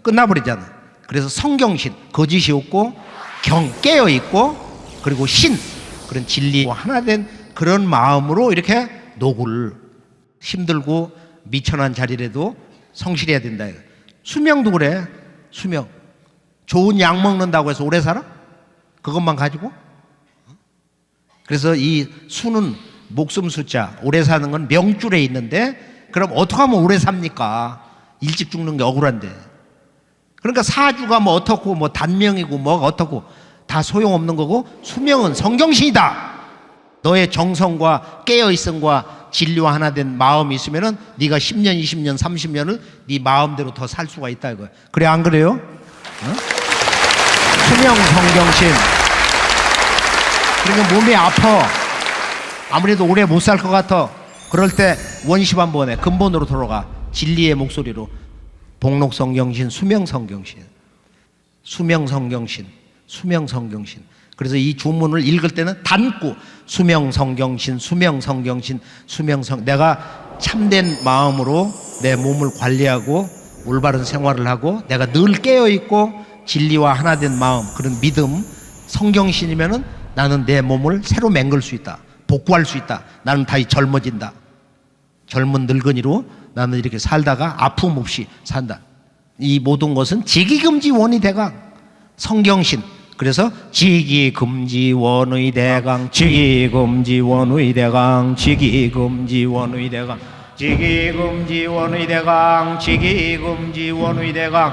끝나버리잖아. 그래서 성경신, 거짓이 없고 경, 깨어있고, 그리고 신, 그런 진리와 하나 된 그런 마음으로 이렇게 녹을, 힘들고 미천한 자리라도 성실해야 된다. 수명도 그래. 수명. 좋은 약 먹는다고 해서 오래 살아? 그것만 가지고? 그래서 이 수는 목숨 숫자, 오래 사는 건 명줄에 있는데, 그럼 어떻게 하면 오래 삽니까? 일찍 죽는 게 억울한데. 그러니까 사주가 뭐 어떻고 뭐 단명이고 뭐가 어떻고 다 소용없는 거고, 수명은 성경신이다. 너의 정성과 깨어있음과 진리와 하나 된 마음이 있으면은 네가 10년, 20년, 30년을 네 마음대로 더 살 수가 있다 이거야. 그래 안 그래요? 수명 성경신. 그러니까 몸이 아파. 아무래도 오래 못 살 것 같아. 그럴 때 원시 한번에 근본으로 돌아가. 진리의 목소리로. 복록성경신, 수명성경신. 수명성경신, 수명성경신. 그래서 이 주문을 읽을 때는 단구 수명성경신, 수명성경신, 수명성. 내가 참된 마음으로 내 몸을 관리하고 올바른 생활을 하고 내가 늘 깨어있고 진리와 하나 된 마음, 그런 믿음, 성경신이면은 나는 내 몸을 새로 맹글 수 있다. 복구할 수 있다. 나는 다시 젊어진다. 젊은 늙은이로 나는 이렇게 살다가 아픔 없이 산다. 이 모든 것은 지기금지원의 대강, 성경신. 그래서 지기금지원의 대강, 지기금지원의 대강, 지기금지원의 대강, 지기금지원의 대강, 지기금지원의 대강,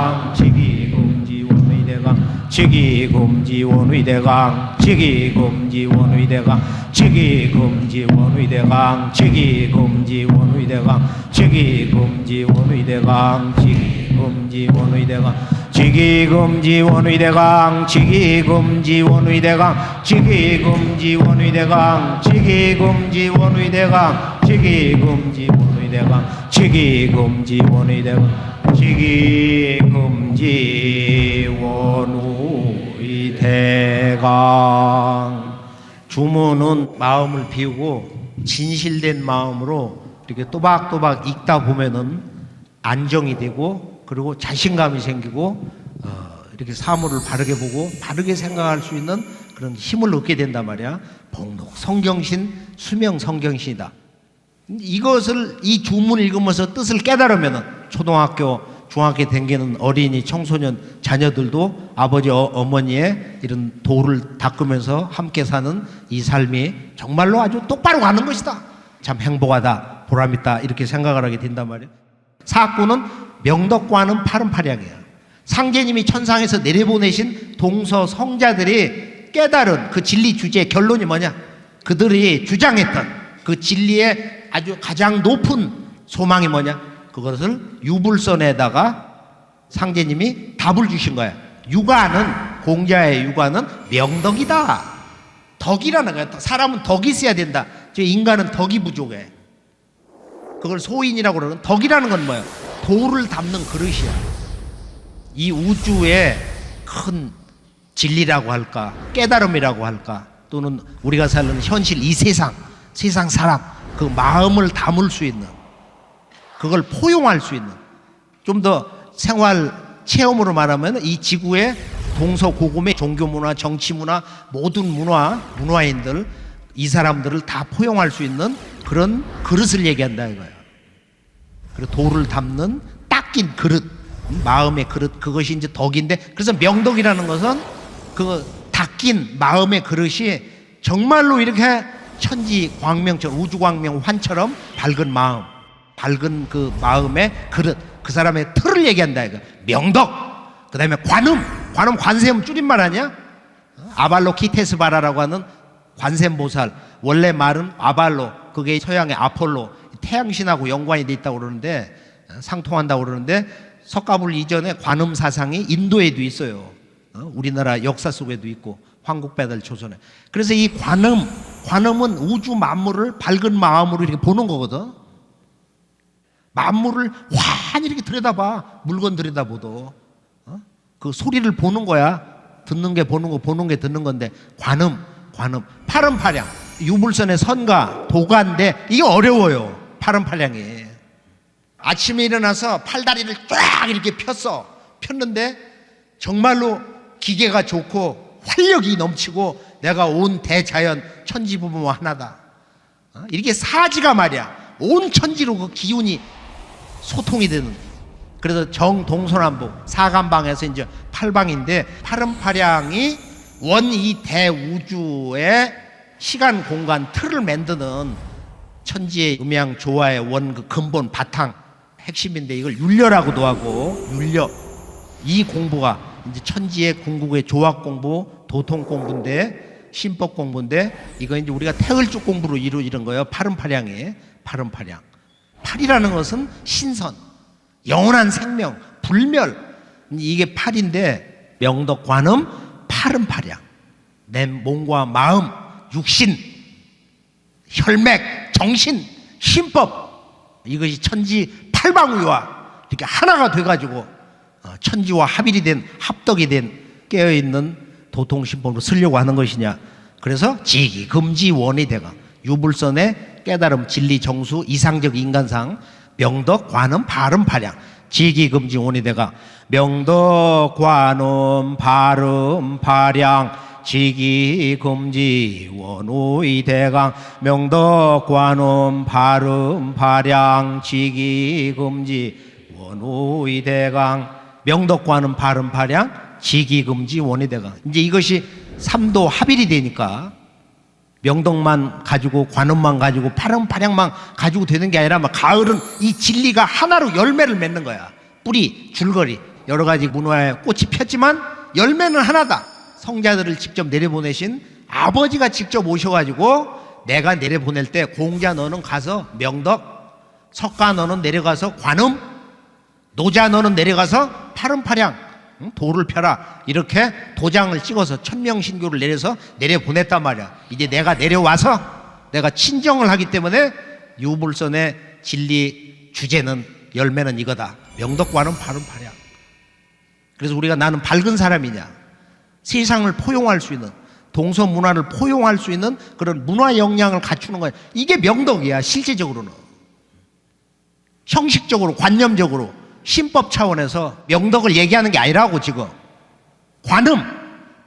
지기금지원의 대강, 지기금지원의 대강, 지기금지원의 대강, 지기금지원의 대강, 지기금지원의 대강, 지기금지원의 대강, 지기금지원의 대강, 지기금지원의 대강, 지기금지원의 대강, 지기금지원의 대강, 지기금지원의 대강, 지기금지원의 대강, 지기금지원의 대강, 지기금지원의 대강, 지기금지원의 대강. 주문은 마음을 비우고 진실된 마음으로 이렇게 또박또박 읽다 보면은 안정이 되고, 그리고 자신감이 생기고, 이렇게 사물을 바르게 보고 바르게 생각할 수 있는 그런 힘을 얻게 된단 말이야. 복록 성경신, 수명 성경신이다. 이것을, 이 주문을 읽으면서 뜻을 깨달으면은 초등학교, 중학교 댕기는 어린이, 청소년, 자녀들도 아버지, 어머니의 이런 도를 닦으면서 함께 사는 이 삶이 정말로 아주 똑바로 가는 것이다. 참 행복하다, 보람있다, 이렇게 생각을 하게 된단 말이에요. 사구는 명덕과는 파름파량이에요. 상제님이 천상에서 내려보내신 동서 성자들이 깨달은 그 진리 주제의 결론이 뭐냐? 그들이 주장했던 그 진리의 아주 가장 높은 소망이 뭐냐? 그것을 유불선에다가 상제님이 답을 주신 거야. 육아는, 공자의 육아는 명덕이다. 덕이라는 거야. 사람은 덕이 있어야 된다. 저 인간은 덕이 부족해. 그걸 소인이라고 그러는. 덕이라는 건 뭐야? 도를 담는 그릇이야. 이 우주의 큰 진리라고 할까, 깨달음이라고 할까, 또는 우리가 사는 현실, 이 세상 사람, 그 마음을 담을 수 있는, 그걸 포용할 수 있는, 좀 더 생활 체험으로 말하면 이 지구의 동서고금의 종교 문화, 정치 문화, 모든 문화인들, 이 사람들을 다 포용할 수 있는 그런 그릇을 얘기한다 이거예요. 그리고 도를 담는 딱 낀 그릇, 마음의 그릇, 그것이 이제 덕인데, 그래서 명덕이라는 것은 그 닦인 마음의 그릇이 정말로 이렇게 천지 광명처럼, 우주 광명 환처럼 밝은 마음, 밝은 그 마음의 그릇, 그 사람의 틀을 얘기한다 이거. 명덕. 그 다음에 관음. 관세음 줄임말 아니야? 아발로키테스바라라고 하는 관세음보살. 원래 말은 아발로, 그게 서양의 아폴로, 태양신하고 연관이 돼 있다고 그러는데, 상통한다고 그러는데, 석가불 이전에 관음 사상이 인도에도 있어요. 우리나라 역사 속에도 있고, 황국배들 조선에. 그래서 이 관음은 우주 만물을 밝은 마음으로 이렇게 보는 거거든. 만물을 환히 이렇게 들여다봐. 물건 들여다보도. 그 소리를 보는 거야. 듣는 게 보는 거, 보는 게 듣는 건데. 관음. 파름파량. 유불선의 선가, 도가인데 이게 어려워요. 파름파량이. 아침에 일어나서 팔다리를 쫙 이렇게 폈는데 정말로 기계가 좋고 활력이 넘치고 내가 온 대자연 천지부모 하나다. 이렇게 사지가 말이야. 온 천지로 그 기운이 소통이 되는. 그래서 정동서남북 사간방에서 이제 팔방인데, 파름파량이 원 이 대우주의 시간 공간 틀을 만드는 천지의 음양 조화의 원 그 근본 바탕 핵심인데, 이걸 윤려라고도 하고, 윤려. 이 공부가 이제 천지의 궁극의 조합 공부, 도통 공부인데, 신법 공부인데, 이거 이제 우리가 태을주 공부로 이루어지는 거예요. 파름파량이. 파름파량. 팔이라는 것은 신선, 영원한 생명, 불멸. 이게 팔인데, 명덕관음, 파름파량. 내 몸과 마음, 육신, 혈맥, 정신, 신법, 이것이 천지 팔방위와 이렇게 하나가 돼가지고 천지와 합일이 된, 합덕이 된, 깨어있는 도통신법으로 쓰려고 하는 것이냐. 그래서 지기, 금지, 원이 대강, 유불선의 깨달음, 진리, 정수, 이상적 인간상, 명덕, 관음, 발음, 발양, 지기, 금지, 원이 대강, 명덕, 관음, 발음, 발양, 지기, 금지, 원오이 대강, 명덕, 관음, 발음, 발양, 지기, 금지, 원오이 대강. 명덕, 관음, 발음, 발양, 지기, 금지, 원오이 대강. 이제 이것이 삼도 합일이 되니까 명덕만 가지고, 관음만 가지고, 발음, 발양만 가지고 되는 게 아니라, 막 가을은 이 진리가 하나로 열매를 맺는 거야. 뿌리, 줄거리, 여러 가지 문화의 꽃이 폈지만 열매는 하나다. 성자들을 직접 내려보내신 아버지가 직접 오셔가지고, 내가 내려보낼 때 공자 너는 가서 명덕, 석가 너는 내려가서 관음, 노자 너는 내려가서 파름파량, 도를 펴라. 이렇게 도장을 찍어서 천명신교를 내려서 내려보냈단 말이야. 이제 내가 내려와서 내가 친정을 하기 때문에 유불선의 진리 주제는, 열매는 이거다. 명덕, 관음, 파름파량. 그래서 우리가 나는 밝은 사람이냐, 세상을 포용할 수 있는, 동서 문화를 포용할 수 있는 그런 문화 역량을 갖추는 거야. 이게 명덕이야. 실제적으로는 형식적으로, 관념적으로, 신법 차원에서 명덕을 얘기하는 게 아니라고. 지금 관음,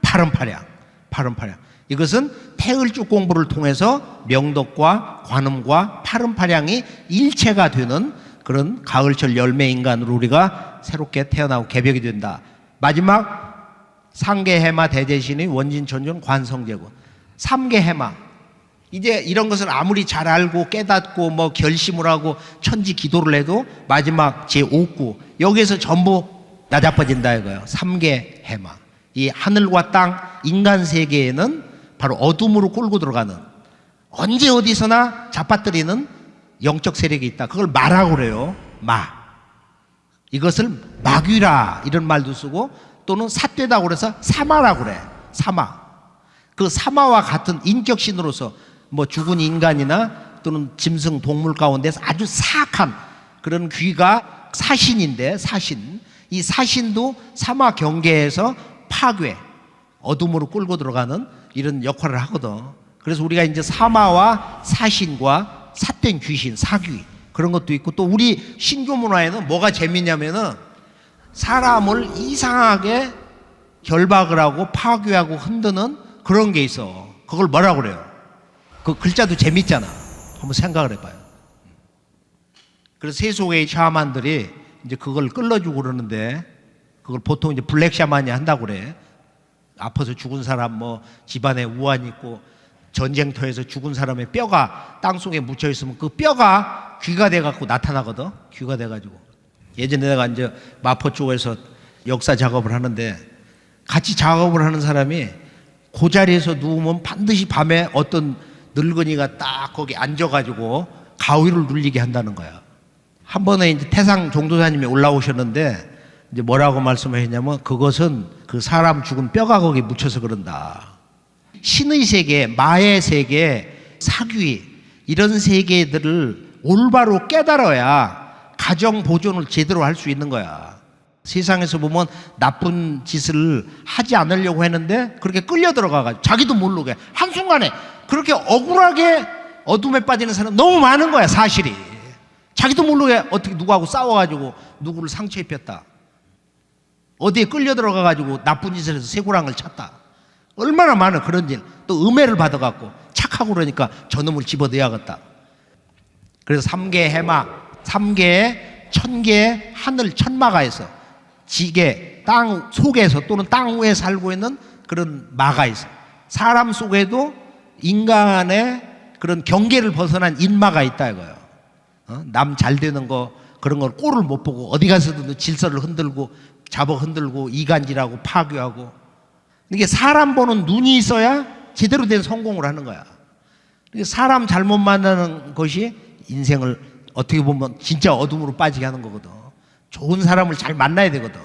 팔음팔양, 팔음팔양, 이것은 태을주 공부를 통해서 명덕과 관음과 팔음팔양이 일체가 되는 그런 가을철 열매인간으로 우리가 새롭게 태어나고 개벽이 된다. 마지막 상계해마 대제신의 원진천존 관성제군. 삼계해마, 이제 이런 것을 아무리 잘 알고 깨닫고 뭐 결심을 하고 천지 기도를 해도 마지막 제5구 여기에서 전부 나자빠진다 이거예요. 삼계해마. 이 하늘과 땅, 인간 세계에는 바로 어둠으로 끌고 들어가는, 언제 어디서나 잡아뜨리는 영적 세력이 있다. 그걸 마라고 그래요. 마. 이것을 마귀라 이런 말도 쓰고, 또는 삿되다고 그래서 사마라고 그래. 사마. 그 사마와 같은 인격신으로서 뭐 죽은 인간이나 또는 짐승 동물 가운데서 아주 사악한 그런 귀가 사신인데, 사신. 이 사신도 사마 경계에서 파괴, 어둠으로 끌고 들어가는 이런 역할을 하거든. 그래서 우리가 이제 사마와 사신과 삿된 귀신, 사귀, 그런 것도 있고, 또 우리 신조 문화에는 뭐가 재밌냐면은 사람을 이상하게 결박을 하고 파괴하고 흔드는 그런 게 있어. 그걸 뭐라고 그래요? 그 글자도 재밌잖아. 한번 생각을 해봐요. 그래서 세속의 샤만들이 이제 그걸 끌어주고 그러는데, 그걸 보통 이제 블랙 샤만이 한다고 그래. 아파서 죽은 사람, 뭐 집안에 우환이 있고 전쟁터에서 죽은 사람의 뼈가 땅속에 묻혀 있으면 그 뼈가 귀가 돼갖고 나타나거든. 귀가 돼가지고. 예전에 내가 이제 마포 쪽에서 역사 작업을 하는데, 같이 작업을 하는 사람이 그 자리에서 누우면 반드시 밤에 어떤 늙은이가 딱 거기 앉아가지고 가위를 눌리게 한다는 거야. 한 번에 이제 태상 종도사님이 올라오셨는데 이제 뭐라고 말씀하셨냐면, 그것은 그 사람 죽은 뼈가 거기 묻혀서 그런다. 신의 세계, 마의 세계, 사귀, 이런 세계들을 올바로 깨달아야 가정 보존을 제대로 할 수 있는 거야. 세상에서 보면 나쁜 짓을 하지 않으려고 했는데 그렇게 끌려 들어가가지고 자기도 모르게 한순간에 그렇게 억울하게 어둠에 빠지는 사람 너무 많은 거야. 사실이 자기도 모르게 어떻게 누구하고 싸워가지고 누구를 상처 입혔다, 어디에 끌려 들어가가지고 나쁜 짓을 해서 쇠고랑을 찼다. 얼마나 많은 그런 일. 또 음해를 받아갖고 착하고 그러니까 저놈을 집어넣어야겠다. 그래서 삼계 해마, 삼계에 천계의 하늘 천마가 있어. 지계, 땅 속에서 또는 땅 위에 살고 있는 그런 마가 있어. 사람 속에도 인간의 그런 경계를 벗어난 인마가 있다 이거예요. 남 잘 되는 거, 그런 걸 꼴을 못 보고 어디 가서도 질서를 흔들고 잡아 흔들고 이간질하고 파괴하고. 이게 사람 보는 눈이 있어야 제대로 된 성공을 하는 거야. 사람 잘못 만나는 것이 인생을 어떻게 보면 진짜 어둠으로 빠지게 하는 거거든. 좋은 사람을 잘 만나야 되거든.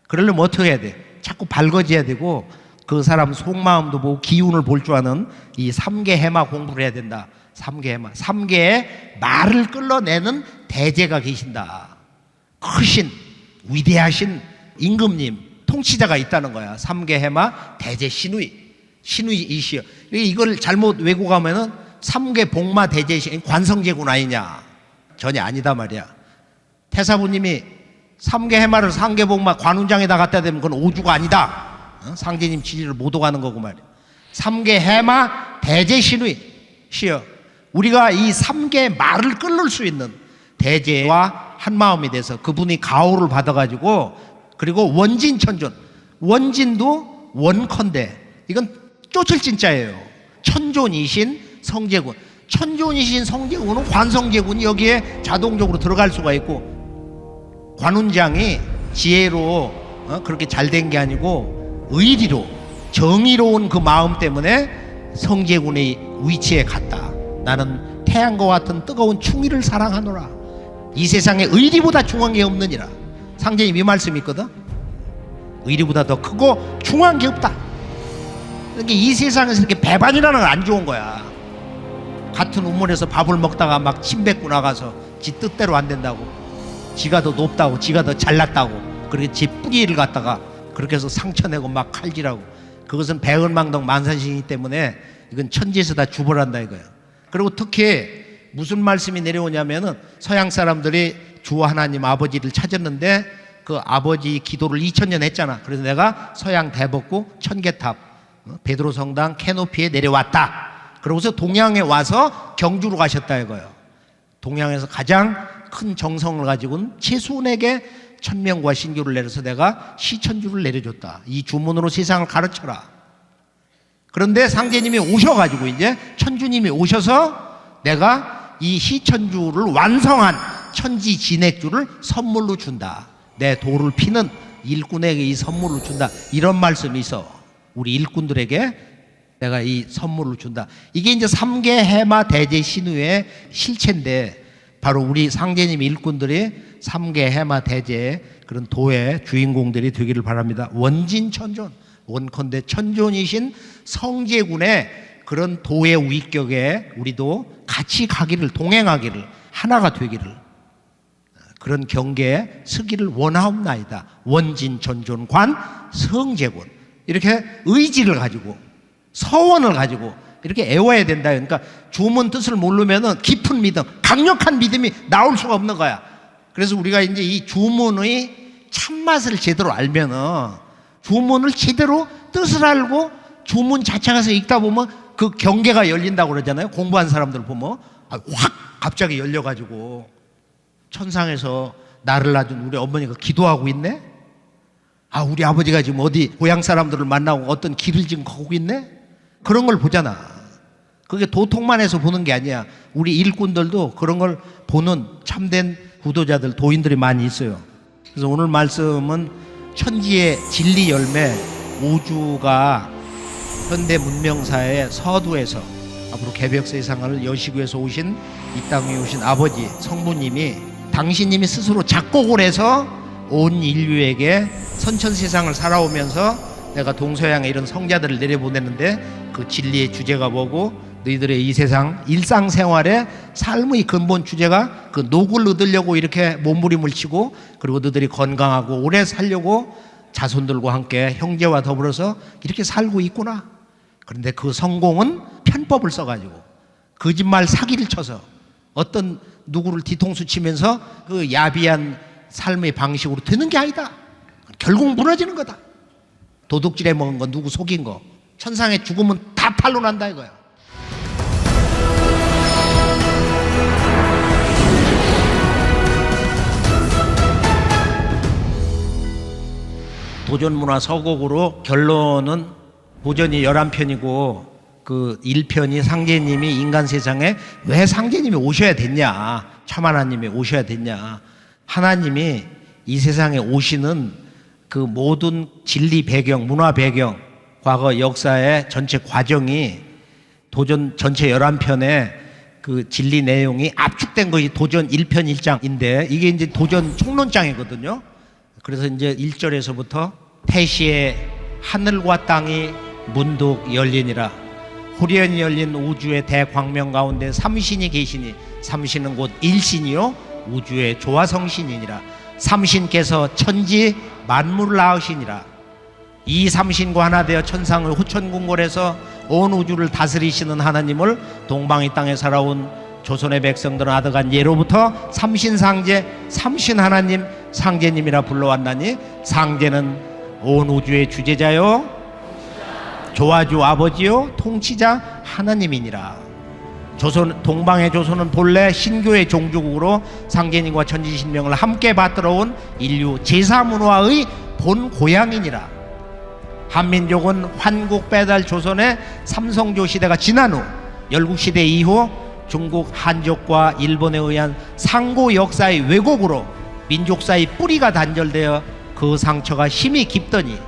그러려면 어떻게 해야 돼? 자꾸 밝아져야 되고, 그 사람 속마음도 보고 기운을 볼 줄 아는 이 삼계해마 공부를 해야 된다. 삼계해마. 삼계의 말을 끌어내는 대제가 계신다. 크신 위대하신 임금님, 통치자가 있다는 거야. 삼계해마 대제 신우이시여. 이걸 잘못 왜곡하면은 삼계 복마 대제신 관성제군 아니냐? 전혀 아니다 말이야. 태사부님이 삼계해마를 삼계복마 관운장에다 갖다 대면 그건 오주가 아니다. 상제님 지지를 못 오가는 거고 말이야. 삼계해마 대제신우이시여. 우리가 이 삼계 말을 끊을 수 있는 대제와 한마음이 돼서 그분이 가호를 받아가지고, 그리고 원진천존, 원진도 원컨대, 이건 쫓을 진짜예요. 천존이신 성제군, 천존이신 성제군은 관성제군이 여기에 자동적으로 들어갈 수가 있고, 관운장이 지혜로 그렇게 잘 된 게 아니고 의리로 정의로운 그 마음 때문에 성제군의 위치에 갔다. 나는 태양과 같은 뜨거운 충의를 사랑하노라. 이 세상에 의리보다 중요한 게 없느니라. 상제님 이 말씀이 있거든. 의리보다 더 크고 중요한 게 없다. 그러니까 이 세상에서 이렇게 배반이라는 건 안 좋은 거야. 같은 우물에서 밥을 먹다가 막 침 뱉고 나가서 지 뜻대로 안 된다고, 지가 더 높다고, 지가 더 잘났다고, 그렇게 지 뿌리를 갖다가 그렇게 해서 상처내고 막 칼질하고, 그것은 백은망덕 만산신이기 때문에 이건 천지에서 다 주벌한다 이거예요. 그리고 특히 무슨 말씀이 내려오냐면은 서양 사람들이 주 하나님 아버지를 찾았는데 그 아버지 기도를 2000년 했잖아. 그래서 내가 서양 대법구 천계탑 베드로 성당 캐노피에 내려왔다. 그러고서 동양에 와서 경주로 가셨다 이거예요. 동양에서 가장 큰 정성을 가지고는 최순에게 천명과 신교를 내려서 내가 시천주를 내려줬다. 이 주문으로 세상을 가르쳐라. 그런데 상제님이 오셔가지고 이제 천주님이 오셔서 내가 이 시천주를 완성한 천지 진액주를 선물로 준다. 내 도를 피는 일꾼에게 이 선물을 준다. 이런 말씀이 있어. 우리 일꾼들에게 내가 이 선물을 준다. 이게 이제 3개 해마 대제 신우의 실체인데 바로 우리 상제님 일꾼들이 3개 해마 대제의 그런 도의 주인공들이 되기를 바랍니다. 원진천존, 원컨대 천존이신 성제군의 그런 도의 위격에 우리도 같이 가기를, 동행하기를, 하나가 되기를, 그런 경계에 서기를 원하옵나이다. 원진천존관 성제군, 이렇게 의지를 가지고 서원을 가지고 이렇게 애워야 된다. 그러니까 주문 뜻을 모르면은 깊은 믿음, 강력한 믿음이 나올 수가 없는 거야. 그래서 우리가 이제 이 주문의 참맛을 제대로 알면은, 주문을 제대로 뜻을 알고 주문 자체가서 읽다 보면 그 경계가 열린다고 그러잖아요. 공부한 사람들 보면 확 갑자기 열려가지고 천상에서 나를 낳은 우리 어머니가 기도하고 있네. 우리 아버지가 지금 어디 고향 사람들을 만나고 어떤 길을 지금 걷고 있네. 그런 걸 보잖아. 그게 도통만 해서 보는 게 아니야. 우리 일꾼들도 그런 걸 보는 참된 구도자들, 도인들이 많이 있어요. 그래서 오늘 말씀은 천지의 진리 열매, 우주가 현대 문명사의 서두에서 앞으로 개벽 세상을 여시기 위해서 오신, 이 땅에 오신 아버지 성부님이, 당신님이 스스로 작곡을 해서 온 인류에게 선천세상을 살아오면서 내가 동서양에 이런 성자들을 내려보내는데 그 진리의 주제가 뭐고, 너희들의 이 세상 일상생활의 삶의 근본 주제가 그 녹을 얻으려고 이렇게 몸부림을 치고, 그리고 너희들이 건강하고 오래 살려고 자손들과 함께 형제와 더불어서 이렇게 살고 있구나. 그런데 그 성공은 편법을 써가지고 거짓말 사기를 쳐서 어떤 누구를 뒤통수 치면서 그 야비한 삶의 방식으로 되는 게 아니다. 결국 무너지는 거다. 도둑질해 먹은 거, 누구 속인 거, 천상의 죽음은 다 탄로난다 이거야. 도전문화 서곡으로 결론은 도전이 11편이고 그 1편이 상제님이 인간 세상에 왜 상제님이 오셔야 됐냐, 참하나님이 오셔야 됐냐. 하나님이 이 세상에 오시는 그 모든 진리 배경, 문화 배경, 과거 역사의 전체 과정이 도전 전체 11편의 그 진리 내용이 압축된 것이 도전 1편 1장인데 이게 이제 도전 총론장이거든요. 그래서 이제 1절에서부터 태시에 하늘과 땅이 문득 열리니라. 호련히 열린 우주의 대광명 가운데 삼신이 계시니, 삼신은 곧 일신이요 우주의 조화성신이니라. 삼신께서 천지 만물을 낳으시니라. 이 삼신과 하나 되어 천상을 후천궁궐에서 온 우주를 다스리시는 하나님을 동방의 땅에 살아온 조선의 백성들은 아득한 예로부터 삼신상제, 삼신 하나님, 상제님이라 불러왔나니, 상제는 온 우주의 주제자요 조화주 아버지요 통치자 하나님이니라. 조선, 동방의 조선은 본래 신교의 종주국으로 상제님과 천지신명을 함께 받들어온 인류 제사문화의 본 고향이니라. 한민족은 환국 배달 조선의 삼성조 시대가 지난 후 열국시대 이후 중국 한족과 일본에 의한 상고 역사의 왜곡으로 민족사의 뿌리가 단절되어 그 상처가 힘이 깊더니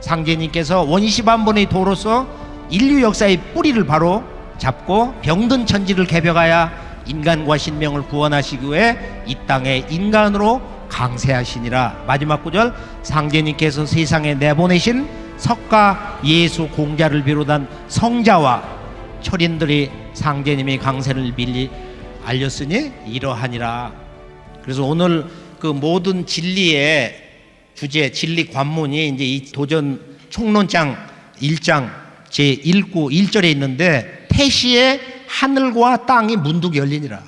상제님께서 원시반본의 도로서 인류 역사의 뿌리를 바로 잡고 병든 천지를 개벽하여 인간과 신명을 구원하시기 위해 이 땅에 인간으로 강세하시니라. 마지막 구절, 상제님께서 세상에 내보내신 석가 예수 공자를 비롯한 성자와 철인들이 상제님의 강세를 밀리 알렸으니 이러하니라. 그래서 오늘 그 모든 진리의 주제, 진리 관문이 이제 이 도전 총론장에 1장 제1구 1절에 있는데 태시에 하늘과 땅이 문득 열리니라.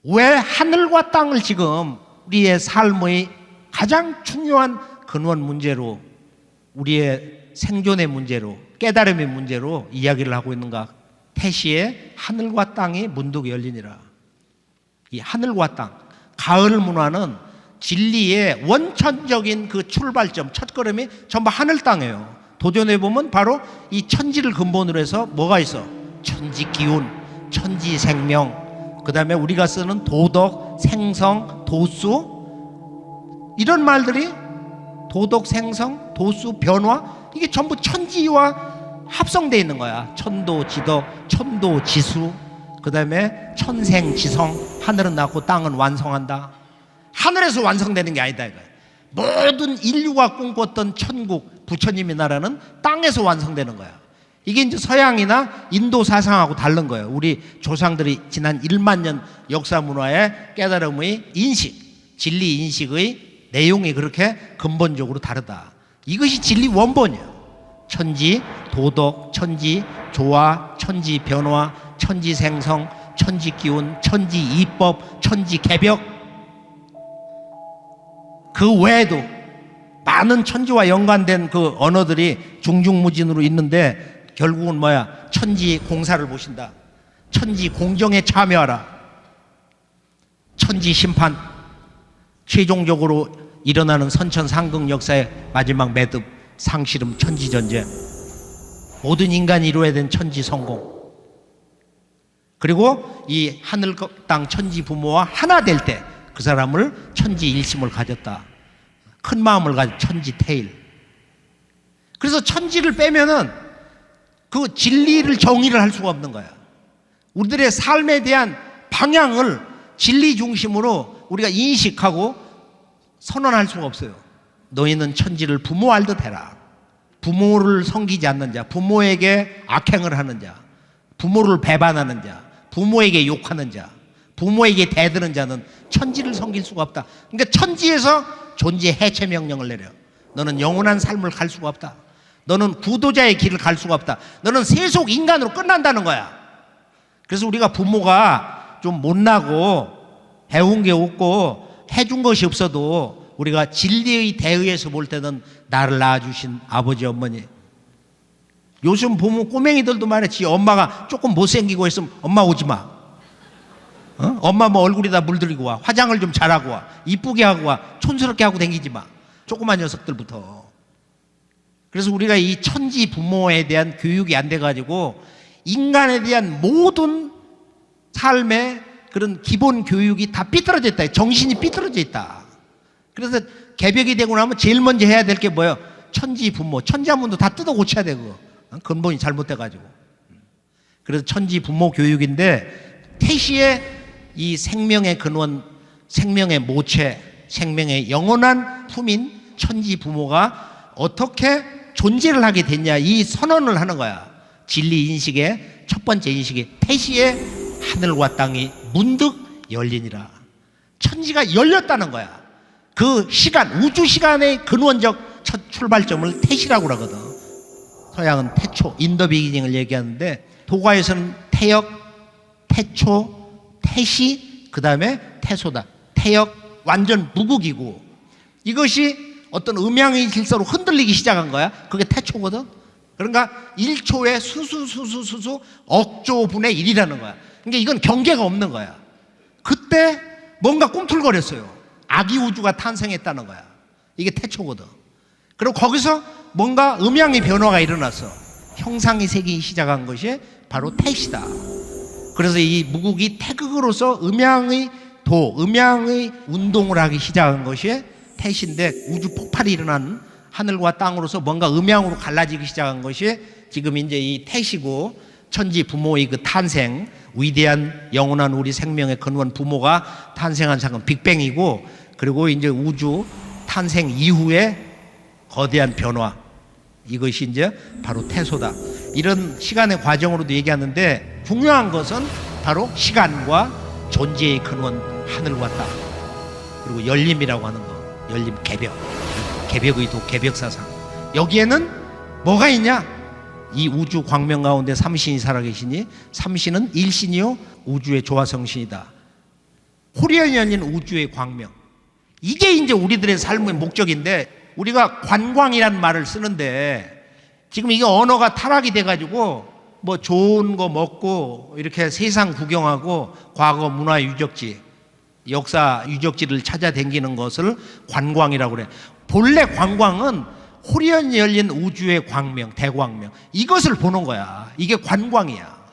왜 하늘과 땅을 지금 우리의 삶의 가장 중요한 근원 문제로, 우리의 생존의 문제로, 깨달음의 문제로 이야기를 하고 있는가? 태시에 하늘과 땅이 문득 열리니라. 이 하늘과 땅, 가을 문화는 진리의 원천적인 그 출발점, 첫걸음이 전부 하늘 땅이에요. 도전해 보면 바로 이 천지를 근본으로 해서 뭐가 있어? 천지 기운, 천지 생명, 그 다음에 우리가 쓰는 도덕, 생성, 도수, 이런 말들이 도덕, 생성, 도수, 변화, 이게 전부 천지와 합성되어 있는 거야. 천도, 지덕, 천도, 지수, 그 다음에 천생, 지성, 하늘은 낳고 땅은 완성한다. 하늘에서 완성되는 게 아니다 이거야. 모든 인류가 꿈꿨던 천국, 부처님의 나라는 땅에서 완성되는 거야. 이게 이제 서양이나 인도 사상하고 다른 거예요. 우리 조상들이 지난 1만 년 역사 문화의 깨달음의 인식, 진리 인식의 내용이 그렇게 근본적으로 다르다. 이것이 진리 원본이에요. 천지 도덕, 천지 조화, 천지 변화, 천지 생성, 천지 기운, 천지 이법, 천지 개벽. 그 외에도 많은 천지와 연관된 그 언어들이 중중무진으로 있는데 결국은 뭐야? 천지 공사를 보신다. 천지 공정에 참여하라. 천지 심판. 최종적으로 일어나는 선천상극 역사의 마지막 매듭, 상실음, 천지전쟁. 모든 인간이 이루어야 된 천지 성공. 그리고 이 하늘 땅 천지 부모와 하나 될 때 그 사람을 천지 일심을 가졌다. 큰 마음을 가진 천지 태일. 그래서 천지를 빼면은 그 진리를 정의를 할 수가 없는 거야. 우리들의 삶에 대한 방향을 진리 중심으로 우리가 인식하고 선언할 수가 없어요. 너희는 천지를 부모 알듯 해라. 부모를 섬기지 않는 자, 부모에게 악행을 하는 자, 부모를 배반하는 자, 부모에게 욕하는 자, 부모에게 대드는 자는 천지를 섬길 수가 없다. 그러니까 천지에서 존재 해체 명령을 내려. 너는 영원한 삶을 갈 수가 없다. 너는 구도자의 길을 갈 수가 없다. 너는 세속 인간으로 끝난다는 거야. 그래서 우리가 부모가 좀 못나고 배운 게 없고 해준 것이 없어도 우리가 진리의 대의에서 볼 때는 나를 낳아주신 아버지 어머니. 요즘 부모 꼬맹이들도 말했지. 엄마가 조금 못생기고 있으면 엄마 오지 마. 엄마 뭐 얼굴에다 물들이고 와. 화장을 좀 잘하고 와. 이쁘게 하고 와. 촌스럽게 하고 다니지 마. 조그만 녀석들부터. 그래서 우리가 이 천지 부모에 대한 교육이 안 돼가지고 인간에 대한 모든 삶의 그런 기본 교육이 다 삐뚤어져 있다. 정신이 삐뚤어져 있다. 그래서 개벽이 되고 나면 제일 먼저 해야 될 게 뭐예요? 천지 부모. 천자문도 다 뜯어 고쳐야 되고. 근본이 잘못돼가지고. 그래서 천지 부모 교육인데 태시의 이 생명의 근원, 생명의 모체, 생명의 영원한 품인 천지 부모가 어떻게 존재를 하게 됐냐, 이 선언을 하는 거야. 진리 인식의 첫 번째 인식이 태시의 하늘과 땅이 문득 열리니라. 천지가 열렸다는 거야. 그 시간, 우주 시간의 근원적 첫 출발점을 태시라고 그러거든. 서양은 태초, 인더 비기닝을 얘기하는데 도가에서는 태역, 태초, 태시, 그 다음에 태소다. 태역, 완전 무극이고 이것이 어떤 음양의 질서로 흔들리기 시작한 거야. 그게 태초거든. 그러니까 1초에 수수 억조분의 1이라는 거야. 그러니까 이건 경계가 없는 거야. 그때 뭔가 꿈틀거렸어요. 아기 우주가 탄생했다는 거야. 이게 태초거든. 그리고 거기서 뭔가 음양의 변화가 일어났어. 형상이 생기기 시작한 것이 바로 태시다. 그래서 이 무국이 태극으로서 음양의 음양의 운동을 하기 시작한 것이 태시인데 우주 폭발이 일어나는 하늘과 땅으로서 뭔가 음양으로 갈라지기 시작한 것이 지금 이제 이 태시고 천지 부모의 그 탄생, 위대한 영원한 우리 생명의 근원 부모가 탄생한 사건 빅뱅이고 그리고 이제 우주 탄생 이후에 거대한 변화 이것이 이제 바로 태소다. 이런 시간의 과정으로도 얘기하는데 중요한 것은 바로 시간과 존재의 근원 하늘과 땅 그리고 열림이라고 하는 거 열림 개벽 개벽의 도 개벽사상 여기에는 뭐가 있냐? 이 우주 광명 가운데 삼신이 살아계시니 삼신은 일신이요 우주의 조화성신이다. 호련히 열린 우주의 광명. 이게 이제 우리들의 삶의 목적인데, 우리가 관광이라는 말을 쓰는데 지금 이게 언어가 타락이 돼가지고 뭐 좋은 거 먹고 이렇게 세상 구경하고 과거 문화 유적지, 역사 유적지를 찾아다니는 것을 관광이라고 그래. 본래 관광은 호련히 열린 우주의 광명, 대광명, 이것을 보는 거야. 이게 관광이야.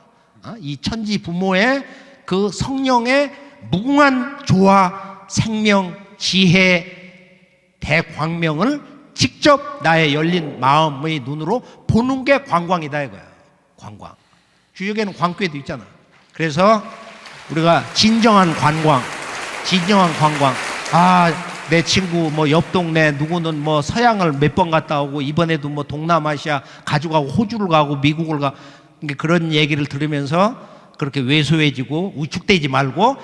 이 천지 부모의 그 성령의 무궁한 조화, 생명, 지혜, 대광명을 직접 나의 열린 마음의 눈으로 보는 게 관광이다 이거야. 관광. 주역에는 광교에도 있잖아. 그래서 우리가 진정한 관광, 내 친구 뭐 옆 동네 누구는 뭐 서양을 몇 번 갔다 오고 이번에도 뭐 동남아시아 가지고 가고 호주를 가고 미국을 가, 그런 얘기를 들으면서 그렇게 왜소해지고 우축되지 말고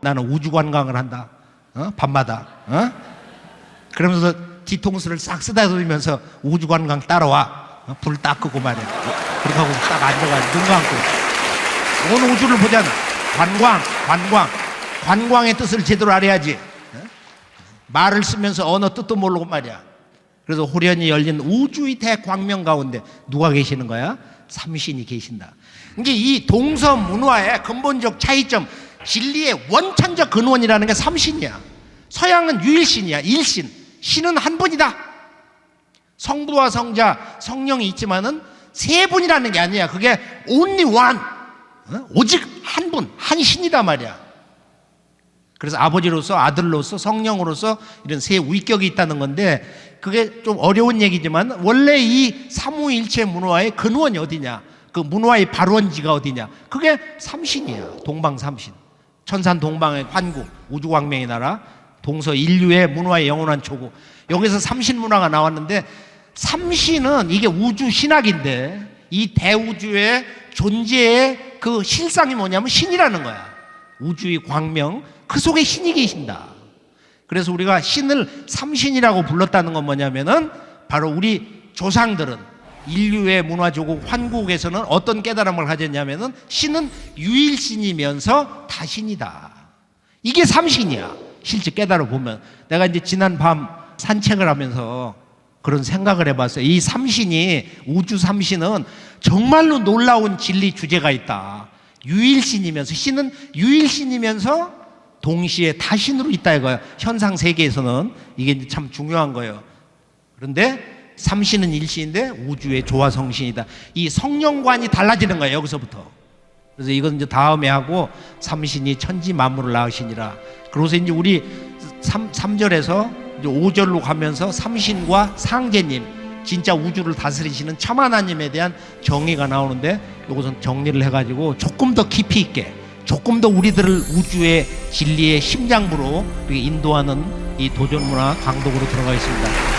나는 우주 관광을 한다. 밤마다. 그러면서 뒤통수를 싹 쓰다듬으면서 우주 관광 따라와. 불 딱 끄고 말이야. 그렇게 하고 딱 앉아가지고 눈 감고 온 우주를 보자는 관광의 뜻을 제대로 알아야지. 말을 쓰면서 언어 뜻도 모르고 말이야. 그래서 호련히 열린 우주의 대광명 가운데 누가 계시는 거야? 삼신이 계신다. 이게 이 동서문화의 근본적 차이점, 진리의 원천적 근원이라는 게 삼신이야. 서양은 유일신이야. 일신. 신은 한 분이다. 성부와 성자, 성령이 있지만은 세 분이라는 게 아니야. 그게 only one. 오직 한 분, 한 신이다 말이야. 그래서 아버지로서, 아들로서, 성령으로서 이런 세 위격이 있다는 건데, 그게 좀 어려운 얘기지만 원래 이 삼위일체 문화의 근원이 어디냐, 그 문화의 발원지가 어디냐, 그게 삼신이야. 동방삼신. 천산 동방의 환국, 우주광명의 나라, 동서 인류의 문화의 영원한 초구. 여기서 삼신 문화가 나왔는데, 삼신은 이게 우주 신학인데 이 대우주의 존재의 그 실상이 뭐냐면 신이라는 거야. 우주의 광명, 그 속에 신이 계신다. 그래서 우리가 신을 삼신이라고 불렀다는 건 뭐냐면은 바로 우리 조상들은 인류의 문화조국 환국에서는 어떤 깨달음을 가졌냐면은 신은 유일신이면서 다신이다. 이게 삼신이야. 실제 깨달아 보면. 내가 이제 지난 밤 산책을 하면서 그런 생각을 해봤어요. 이 삼신이, 우주 삼신은 정말로 놀라운 진리 주제가 있다. 유일신이면서, 신은 유일신이면서 동시에 다신으로 있다 이거예요. 현상 세계에서는 이게 참 중요한 거예요. 그런데 삼신은 일신인데 우주의 조화성신이다. 이 성령관이 달라지는 거예요, 여기서부터. 그래서 이건 이제 다음에 하고, 삼신이 천지 만물을 낳으시니라. 그래서 이제 우리 3절에서 이제 5절로 가면서 삼신과 상제님, 진짜 우주를 다스리시는 참 하나님에 대한 정의가 나오는데, 이것은 정리를 해가지고 조금 더 깊이 있게, 조금 더 우리들을 우주의 진리의 심장부로 인도하는 이 도전문화 강독으로 들어가겠습니다.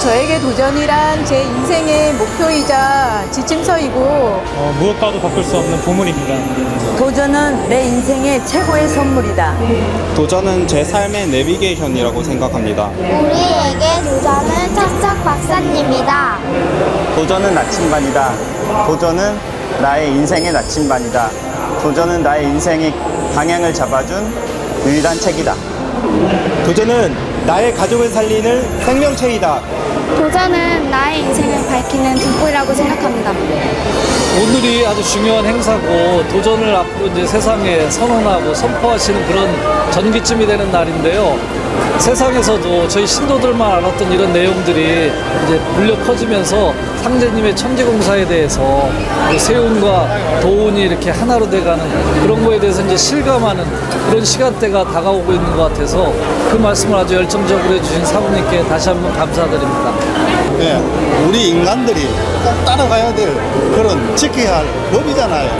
저에게 도전이란 제 인생의 목표이자 지침서이고 무엇과도 바꿀 수 없는 보물입니다. 도전은 내 인생의 최고의 선물이다. 도전은 제 삶의 내비게이션이라고 생각합니다. 우리에게 도전은 척척 박사님이다. 도전은 나침반이다. 도전은 나의 인생의 나침반이다. 도전은 나의 인생의 방향을 잡아준 유일한 책이다. 도전은 나의 가족을 살리는 생명체이다. 도전은 나의 인생을 밝히는 등불이라고 생각합니다. 오늘이 아주 중요한 행사고 도전을 앞으로 이제 세상에 선언하고 선포하시는 그런 전기쯤이 되는 날인데요. 세상에서도 저희 신도들만 알았던 이런 내용들이 이제 물려 퍼지면서 상제님의 천지공사에 대해서 세운과 도운이 이렇게 하나로 돼가는 그런 거에 대해서 이제 실감하는 그런 시간대가 다가오고 있는 것 같아서 그 말씀을 아주 열정적으로 해주신 사부님께 다시 한번 감사드립니다. 예, 우리 인간들이 꼭 따라가야 될 그런 지켜야 할 법이잖아요.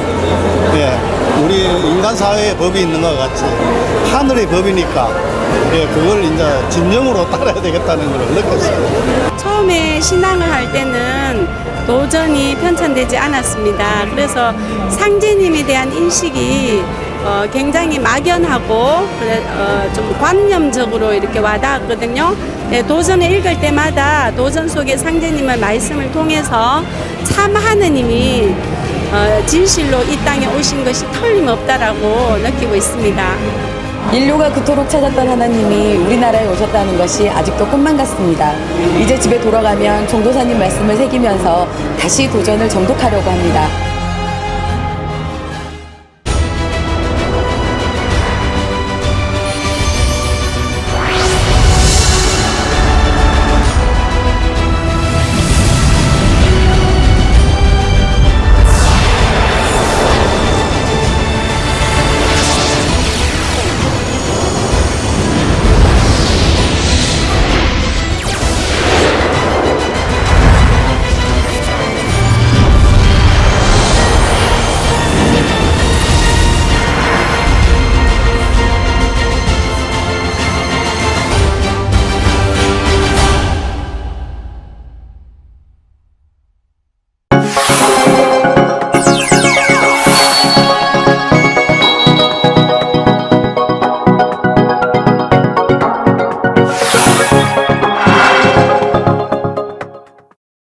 예, 우리 인간 사회에 법이 있는 것 같이 하늘의 법이니까 예, 그걸 이제 진정으로 따라야 되겠다는 걸 느꼈어요. 처음에 신앙을 할 때는 도전이 편찬되지 않았습니다. 그래서 상제님에 대한 인식이 굉장히 막연하고 좀 관념적으로 이렇게 와닿았거든요. 네, 도전을 읽을 때마다 도전 속에 상제님의 말씀을 통해서 참 하느님이 진실로 이 땅에 오신 것이 틀림없다라고 느끼고 있습니다. 인류가 그토록 찾았던 하나님이 우리나라에 오셨다는 것이 아직도 꿈만 같습니다. 이제 집에 돌아가면 종도사님 말씀을 새기면서 다시 도전을 정독하려고 합니다.